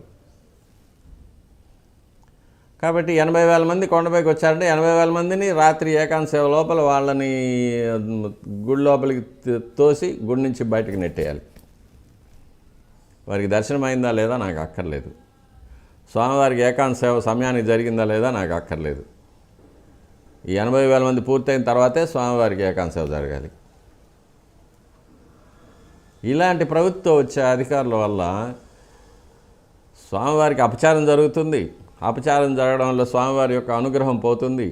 Speaker 3: కాబట్టి 80,000 మంది కొండపైకి వచ్చారంటే 80,000 మందిని రాత్రి ఏకాంత సేవ లోపల వాళ్ళని గుడి లోపలికి తోసి గుడి నుంచి బయటకు నెట్టేయాలి. వారికి దర్శనం అయిందా లేదా నాకు అక్కర్లేదు, స్వామివారికి ఏకాంత సేవ సమయానికి జరిగిందా లేదా నాకు అక్కర్లేదు. ఈ 80,000 మంది పూర్తయిన తర్వాతే స్వామివారికి ఏకాంత సేవ జరగాలి. ఇలాంటి ప్రవృత్తితో వచ్చే అధికారుల వల్ల స్వామివారికి అపచారం జరుగుతుంది. అపచారం జరగడం వల్ల స్వామివారి యొక్క అనుగ్రహం పోతుంది.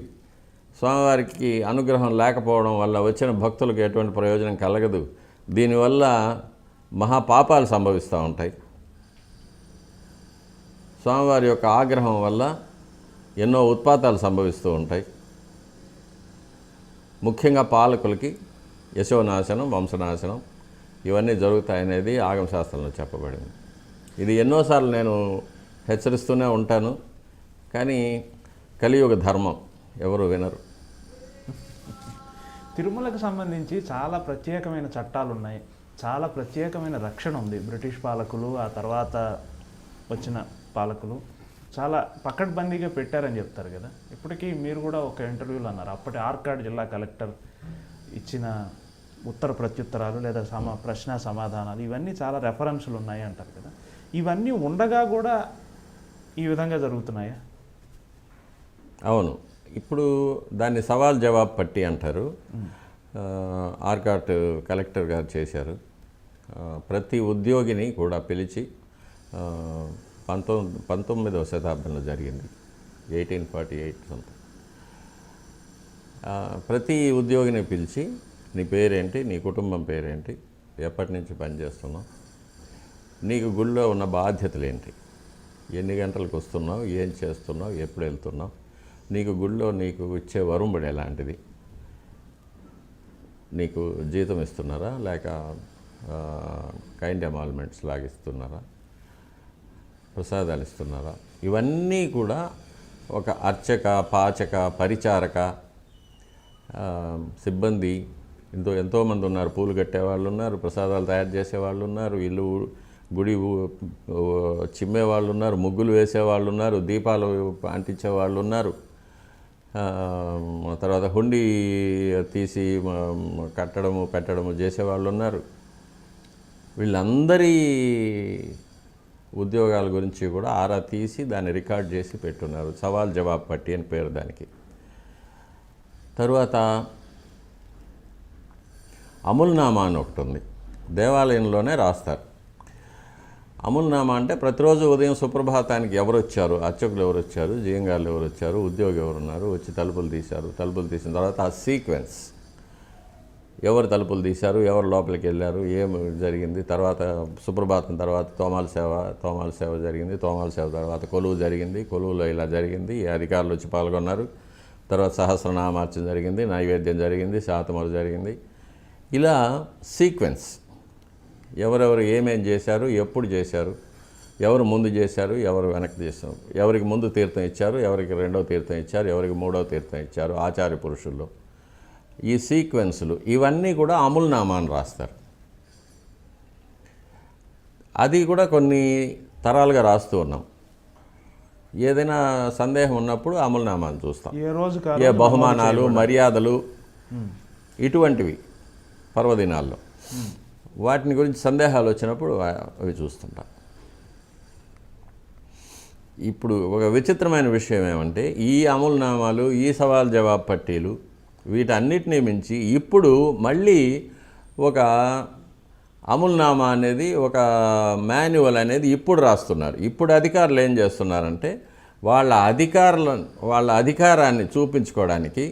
Speaker 3: స్వామివారికి అనుగ్రహం లేకపోవడం వల్ల వచ్చిన భక్తులకు ఎటువంటి ప్రయోజనం కలగదు. దీనివల్ల మహాపాపాలు సంభవిస్తూ ఉంటాయి. స్వామివారి యొక్క ఆగ్రహం వల్ల ఎన్నో ఉత్పాతాలు సంభవిస్తూ ఉంటాయి. ముఖ్యంగా పాలకులకి యశోనాశనం, వంశనాశనం ఇవన్నీ జరుగుతాయనేది ఆగమశాస్త్రంలో చెప్పబడింది. ఇది ఎన్నోసార్లు నేను హెచ్చరిస్తూనే ఉంటాను. కానీ కలియుగ ధర్మం ఎవరు వినరు.
Speaker 2: తిరుమలకు సంబంధించి చాలా ప్రత్యేకమైన చట్టాలు ఉన్నాయి, చాలా ప్రత్యేకమైన రక్షణ ఉంది. బ్రిటిష్ పాలకులు, ఆ తర్వాత వచ్చిన పాలకులు చాలా పకడ్బందీగా పెట్టారని చెప్తారు కదా. ఇప్పటికీ మీరు కూడా ఒక ఇంటర్వ్యూలో అన్నారు, అప్పటి ఆర్కాడ్ జిల్లా కలెక్టర్ ఇచ్చిన ఉత్తర ప్రత్యుత్తరాలు లేదా ప్రశ్న సమాధానాలు ఇవన్నీ చాలా రెఫరెన్సులు ఉన్నాయి అంటారు కదా. ఇవన్నీ ఉండగా కూడా ఈ విధంగా జరుగుతున్నాయా?
Speaker 3: అవును, ఇప్పుడు దాన్ని సవాల్ జవాబు పట్టి అంటారు. ఆర్కాట్ కలెక్టర్ గారు చేశారు. ప్రతి ఉద్యోగిని కూడా పిలిచి 19వ శతాబ్దంలో జరిగింది, 1848 సంథింగ్. ప్రతి ఉద్యోగిని పిలిచి నీ పేరేంటి, నీ కుటుంబం పేరేంటి, ఎప్పటి నుంచి పనిచేస్తున్నావు, నీకు గుళ్ళో ఉన్న బాధ్యతలు ఏంటి, ఎన్ని గంటలకు వస్తున్నావు, ఏం చేస్తున్నావు, ఎప్పుడు వెళ్తున్నావు, నీకు గుళ్ళో నీకు ఇచ్చే వరుంబడి ఎలాంటిది, నీకు జీతం ఇస్తున్నారా లేక కైండ్ ఎమాల్మెంట్స్ లాగా ఇస్తున్నారా, ప్రసాదాలు ఇస్తున్నారా, ఇవన్నీ కూడా ఒక అర్చక, పాచక, పరిచారక సిబ్బంది ఎంతోమంది ఉన్నారు. పూలు కట్టేవాళ్ళు ఉన్నారు, ప్రసాదాలు తయారు చేసేవాళ్ళు ఉన్నారు, ఇల్లు గుడి చిమ్మేవాళ్ళు ఉన్నారు, ముగ్గులు వేసేవాళ్ళు ఉన్నారు, దీపాలు అంటించేవాళ్ళు ఉన్నారు, తర్వాత హుండీ తీసి పెట్టడము చేసేవాళ్ళు ఉన్నారు. వీళ్ళందరి ఉద్యోగాల గురించి కూడా ఆరా తీసి దాన్ని రికార్డ్ చేసి పెట్టున్నారు. సవాల్ జవాబు పట్టి అని పేరు దానికి. తరువాత అముల్నామా అని ఒకటి ఉంది, దేవాలయంలోనే రాస్తారు. అముల్నామా అంటే ప్రతిరోజు ఉదయం సుప్రభాతానికి ఎవరు వచ్చారు, అర్చకులు ఎవరు వచ్చారు, జియంగార్లు ఎవరు వచ్చారు, ఉద్యోగి ఎవరున్నారు, వచ్చి తలుపులు తీశారు, తలుపులు తీసిన తర్వాత ఆ సీక్వెన్స్, ఎవరు తలుపులు తీశారు, ఎవరు లోపలికి వెళ్ళారు, ఏం జరిగింది, తర్వాత సుప్రభాతం తర్వాత తోమాల సేవ జరిగింది, తోమాల సేవ తర్వాత కొలువు జరిగింది, కొలువులో ఇలా జరిగింది, ఈ అధికారులు వచ్చి పాల్గొన్నారు, తర్వాత సహస్రనామార్చన జరిగింది, నైవేద్యం జరిగింది, శాతమరు జరిగింది. ఇలా సీక్వెన్స్, ఎవరెవరు ఏమేం చేశారు, ఎప్పుడు చేశారు, ఎవరు ముందు చేశారు, ఎవరు వెనక్కి చేశారు, ఎవరికి ముందు తీర్థం ఇచ్చారు, ఎవరికి రెండవ తీర్థం ఇచ్చారు, ఎవరికి మూడవ తీర్థం ఇచ్చారు, ఆచార్య పురుషుల్లో ఈ సీక్వెన్సులు ఇవన్నీ కూడా అముల్నామా అని రాస్తారు. అది కూడా కొన్ని తరాలుగా రాస్తూ ఉన్నాం. ఏదైనా సందేహం ఉన్నప్పుడు అముల్నామాను చూస్తాం. ఏ బహుమానాలు, మర్యాదలు ఇటువంటివి పర్వదినాల్లో వాటిని గురించి సందేహాలు వచ్చినప్పుడు అవి చూస్తుంటాం. ఇప్పుడు ఒక విచిత్రమైన విషయం ఏమంటే, ఈ అముల్నామాలు, ఈ సవాల్ జవాబు పట్టీలు, వీటన్నిటినీ మించి ఇప్పుడు మళ్ళీ ఒక అముల్నామా అనేది, ఒక మాన్యువల్ అనేది ఇప్పుడు రాస్తున్నారు. ఇప్పుడు అధికారులు ఏం చేస్తున్నారంటే, వాళ్ళ అధికారాన్ని చూపించుకోవడానికి,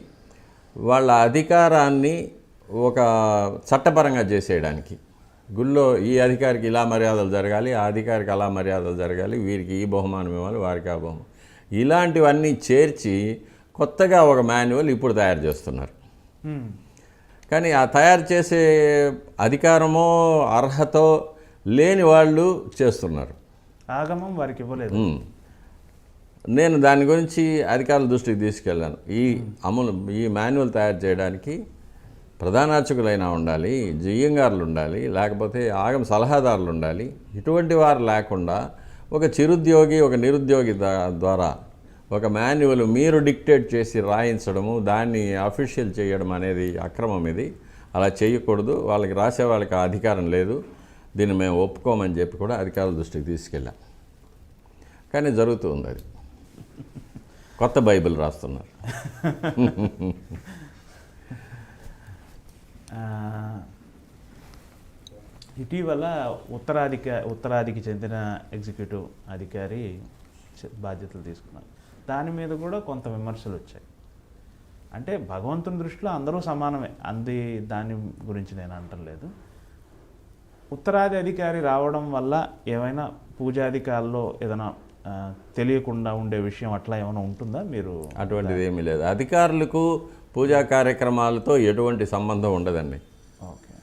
Speaker 3: వాళ్ళ అధికారాన్ని ఒక చట్టపరంగా చేసేయడానికి, గుళ్ళో ఈ అధికారికి ఇలా మర్యాదలు జరగాలి, ఆ అధికారికి అలా మర్యాదలు జరగాలి, వీరికి ఈ బహుమానం ఇవ్వాలి, వారికి ఆ బహుమానం, ఇలాంటివన్నీ చేర్చి కొత్తగా ఒక మాన్యువల్ ఇప్పుడు తయారు చేస్తున్నారు. కానీ ఆ తయారు చేసే అధికారమో అర్హతో లేని వాళ్ళు చేస్తున్నారు.
Speaker 2: ఆగమం వారికి ఇవ్వలేదు.
Speaker 3: నేను దాని గురించి అధికారుల దృష్టికి తీసుకెళ్ళాను. ఈ మాన్యువల్ తయారు చేయడానికి ప్రధానార్చకులైనా ఉండాలి, జియ్యంగారులు ఉండాలి, లేకపోతే ఆగమ సలహాదారులు ఉండాలి. ఇటువంటి వారు లేకుండా ఒక చిరుద్యోగి, ఒక నిరుద్యోగి ద్వారా ఒక మాన్యువల్ మీరు డిక్టేట్ చేసి రాయించడము, దాన్ని అఫీషియల్ చేయడం అనేది అక్రమం. ఇది అలా చేయకూడదు, వాళ్ళకి రాసే వాళ్ళకి ఆ అధికారం లేదు, దీన్ని మేము ఒప్పుకోమని చెప్పి కూడా అధికారుల దృష్టికి తీసుకెళ్ళాం. కానీ జరుగుతూ ఉంది అది. కొత్త బైబిల్ రాస్తున్నారు.
Speaker 2: ఇటీవల ఉత్తరాదికి చెందిన ఎగ్జిక్యూటివ్ అధికారి బాధ్యతలు తీసుకున్నారు. దాని మీద కూడా కొంత విమర్శలు వచ్చాయి. అంటే భగవంతుని దృష్టిలో అందరూ సమానమే, దాని గురించి నేను అంటలేదు. ఉత్తరాది అధికారి రావడం వల్ల ఏమైనా పూజాధికారుల్లో ఏదైనా తెలియకుండా ఉండే విషయం అట్లా ఏమైనా ఉంటుందా? మీరు
Speaker 3: అటువంటిది ఏమీ లేదు. అధికారులకు పూజా కార్యక్రమాలతో ఎటువంటి సంబంధం ఉండదండి.
Speaker 2: ఓకే.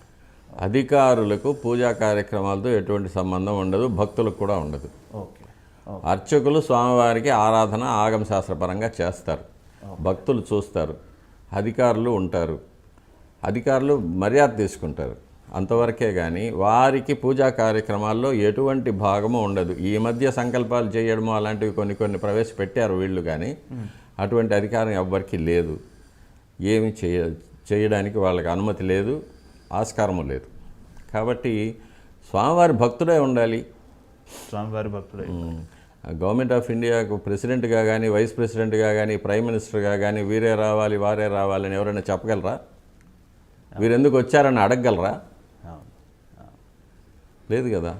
Speaker 3: అధికారులకు పూజా కార్యక్రమాలతో ఎటువంటి సంబంధం ఉండదు, భక్తులకు కూడా ఉండదు.
Speaker 2: ఓకే.
Speaker 3: అర్చకులు స్వామివారికి ఆరాధన ఆగమ శాస్త్రపరంగా చేస్తారు. భక్తులు చూస్తారు, అధికారులు ఉంటారు, అధికారులు మర్యాద తీసుకుంటారు, అంతవరకే కానీ వారికి పూజా కార్యక్రమాల్లో ఎటువంటి భాగము ఉండదు. ఈ మధ్య సంకల్పాలు చేయడము అలాంటివి కొన్ని ప్రవేశపెట్టారు వీళ్ళు, కానీ అటువంటి అధికారం ఎవ్వరికీ లేదు. ఏమి చేయడానికి వాళ్ళకి అనుమతి లేదు, ఆస్కారము లేదు. కాబట్టి స్వామివారి భక్తుడే ఉండాలి.
Speaker 2: స్వామివారి భక్తుడే.
Speaker 3: గవర్నమెంట్ ఆఫ్ ఇండియాకు ప్రెసిడెంట్గా కానీ, వైస్ ప్రెసిడెంట్గా కానీ, ప్రైమ్ మినిస్టర్గా కానీ వీరే రావాలి వారే రావాలని ఎవరైనా చెప్పగలరా? వీరెందుకు వచ్చారని అడగగలరా? లేదు కదా.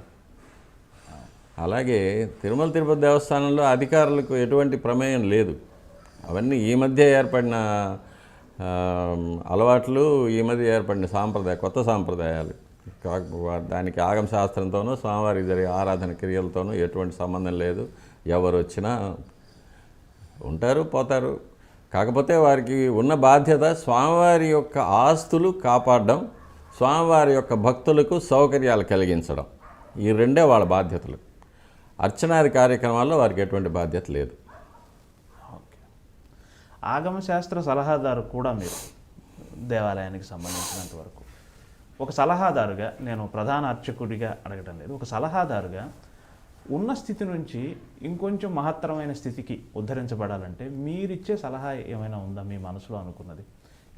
Speaker 3: అలాగే తిరుపతి దేవస్థానంలో అధికారులకు ఎటువంటి ప్రమేయం లేదు. అవన్నీ ఈ మధ్య ఏర్పడిన అలవాట్లు, ఈ మధ్య ఏర్పడిన కొత్త సాంప్రదాయాలు. దానికి ఆగమ శాస్త్రంతోనూ స్వామివారికి జరిగే ఆరాధన క్రియలతోనూ ఎటువంటి సంబంధం లేదు. ఎవరు వచ్చినా ఉంటారు, పోతారు. కాకపోతే వారికి ఉన్న బాధ్యత స్వామివారి యొక్క ఆస్తులు కాపాడడం, స్వామివారి యొక్క భక్తులకు సౌకర్యాలు కలిగించడం. ఈ రెండే వాళ్ళ బాధ్యతలు. అర్చనాది కార్యక్రమాల్లో వారికి ఎటువంటి బాధ్యత లేదు.
Speaker 2: ఆగమశాస్త్ర సలహాదారు కూడా మీరు దేవాలయానికి సంబంధించినంత వరకు ఒక సలహాదారుగా, నేను ప్రధాన అర్చకుడిగా అడగటం లేదు, ఒక సలహాదారుగా ఉన్న స్థితి నుంచి ఇంకొంచెం మహత్తరమైన స్థితికి ఉద్ధరించబడాలంటే మీరిచ్చే సలహా ఏమైనా ఉందా? మీ మనసులో అనుకున్నది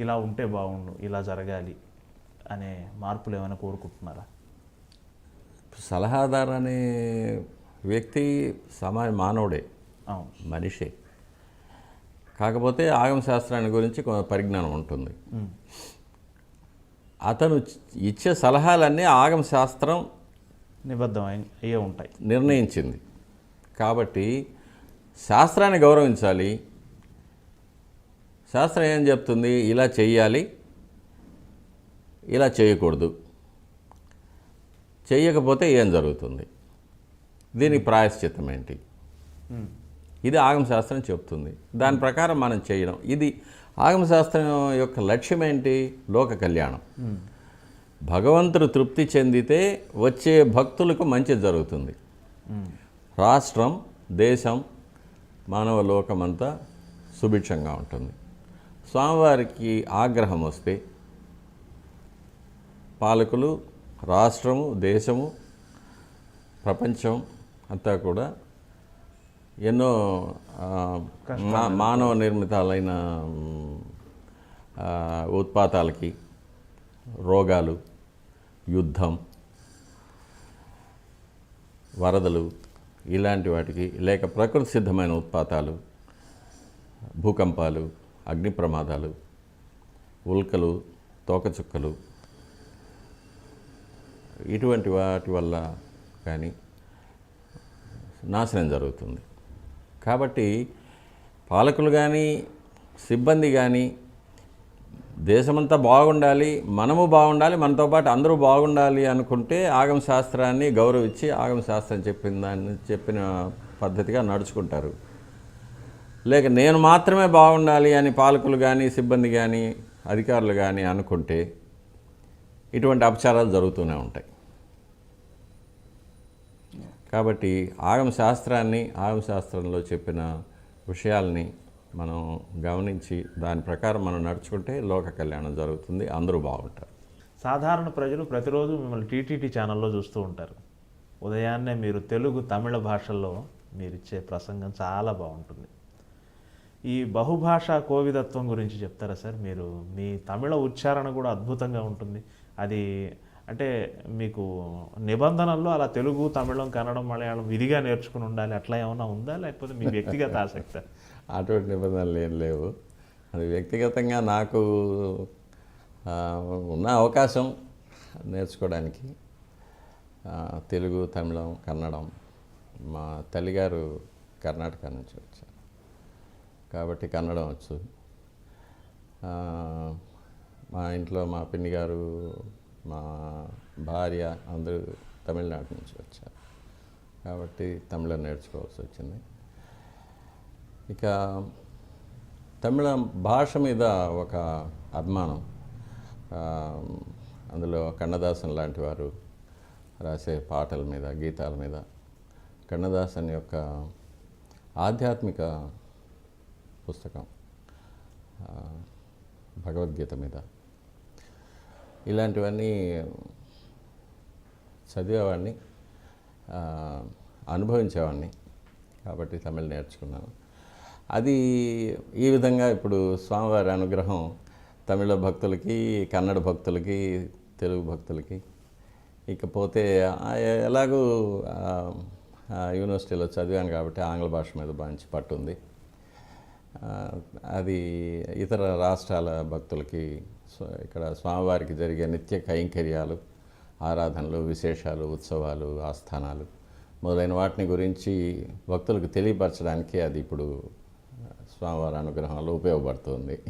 Speaker 2: ఇలా ఉంటే బాగుండు, ఇలా జరగాలి అనే మార్పులు ఏమైనా కోరుకుంటున్నారా?
Speaker 3: సలహాదారు అనే వ్యక్తి మానవుడే,
Speaker 2: అవును,
Speaker 3: మనిషే. కాకపోతే ఆగమ శాస్త్రాన్ని గురించి కొంత పరిజ్ఞానం ఉంటుంది. అతను ఇచ్చే సలహాలన్నీ ఆగమ శాస్త్రం
Speaker 2: నిబద్ధమయ్యే ఉంటాయి,
Speaker 3: నిర్ణయించింది. కాబట్టి శాస్త్రాన్ని గౌరవించాలి. శాస్త్రం ఏం చెప్తుంది? ఇలా చెయ్యాలి, ఇలా చేయకూడదు, చెయ్యకపోతే ఏం జరుగుతుంది, దీనికి ప్రాయశ్చిత్తం ఏంటి, ఇది ఆగమశాస్త్రం చెప్తుంది. దాని ప్రకారం మనం చేయడం. ఇది ఆగమశాస్త్రం యొక్క లక్ష్యం ఏంటి? లోక కళ్యాణం. భగవంతుడు తృప్తి చెందితే వచ్చే భక్తులకు మంచి జరుగుతుంది. రాష్ట్రం, దేశం, మానవ లోకమంతా సుభిక్షంగా ఉంటుంది. స్వామివారికి ఆగ్రహం వస్తే పాలకులు, రాష్ట్రము, దేశము, ప్రపంచం అంతా కూడా ఎన్నో మానవ నిర్మితాలైన ఉత్పాతాలకి, రోగాలు, యుద్ధం, వరదలు, ఇలాంటి వాటికి, లేక ప్రకృతి సిద్ధమైన ఉత్పాతాలు, భూకంపాలు, అగ్ని ప్రమాదాలు, ఉల్కలు, తోకచుక్కలు, ఇటువంటి వాటి వల్ల కానీ నాశనం జరుగుతుంది. కాబట్టి పాలకులు కానీ, సిబ్బంది కానీ దేశమంతా బాగుండాలి, మనము బాగుండాలి, మనతో పాటు అందరూ బాగుండాలి అనుకుంటే ఆగమ శాస్త్రాన్ని గౌరవించి ఆగమ శాస్త్రం చెప్పిన పద్ధతిగా నడుచుకుంటారు. లేక నేను మాత్రమే బాగుండాలి అని పాలకులు కానీ, సిబ్బంది కానీ, అధికారులు కానీ అనుకుంటే ఇటువంటి అపచారాలు జరుగుతూనే ఉంటాయి. కాబట్టి ఆగమ శాస్త్రంలో చెప్పిన విషయాల్ని మనం గమనించి దాని ప్రకారం మనం నడుచుకుంటే లోక కళ్యాణం జరుగుతుంది, అందరూ బాగుంటారు.
Speaker 2: సాధారణ ప్రజలు ప్రతిరోజు మిమ్మల్ని టీటీటీ ఛానల్లో చూస్తూ ఉంటారు. ఉదయాన్నే మీరు తెలుగు, తమిళ భాషల్లో మీరిచ్చే ప్రసంగం చాలా బాగుంటుంది. ఈ బహుభాషా కోవిదత్వం గురించి చెప్తారా సార్? మీరు మీ తమిళ ఉచ్చారణ కూడా అద్భుతంగా ఉంటుంది. అది అంటే మీకు నిబంధనల్లో అలా తెలుగు, తమిళం, కన్నడం, మలయాళం విధిగా నేర్చుకుని ఉండాలి అట్లా ఏమైనా ఉందా, లేకపోతే మీ వ్యక్తిగత ఆసక్తి?
Speaker 3: అటువంటి నిబంధనలు ఏం లేవు. అది వ్యక్తిగతంగా నాకు ఉన్న అవకాశం నేర్చుకోవడానికి తెలుగు, తమిళం, కన్నడం. మా తల్లిగారు కర్ణాటక నుంచి వచ్చారు కాబట్టి కన్నడం వచ్చు. మా ఇంట్లో మా పిన్ని గారు, మా భార్య అందరూ తమిళనాడు నుంచి వచ్చారు కాబట్టి తమిళం నేర్చుకోవాల్సి వచ్చింది. ఇక తమిళ భాష మీద ఒక అభిమానం, అందులో కన్నదాసన్ లాంటి వారు రాసే పాటల మీద, గీతాల మీద, కన్నదాసన్ యొక్క ఆధ్యాత్మిక పుస్తకం భగవద్గీత మీద ఇలాంటివన్నీ చదివేవాడిని, అనుభవించేవాడిని. కాబట్టి తమిళ్ నేర్చుకున్నాను. అది ఈ విధంగా ఇప్పుడు స్వామివారి అనుగ్రహం తమిళ భక్తులకి, కన్నడ భక్తులకి, తెలుగు భక్తులకి, ఇకపోతే ఎలాగూ యూనివర్సిటీలో చదివాను కాబట్టి ఆంగ్ల భాష మీద మంచి పట్టు ఉంది. అది ఇతర రాష్ట్రాల భక్తులకి ఇక్కడ స్వామివారికి జరిగే నిత్య కైంకర్యాలు, ఆరాధనలు, విశేషాలు, ఉత్సవాలు, ఆస్థానాలు మొదలైన వాటిని గురించి భక్తులకు తెలియపరచడానికి అది ఇప్పుడు స్వామివారి అనుగ్రహంలో ఉపయోగపడుతుంది.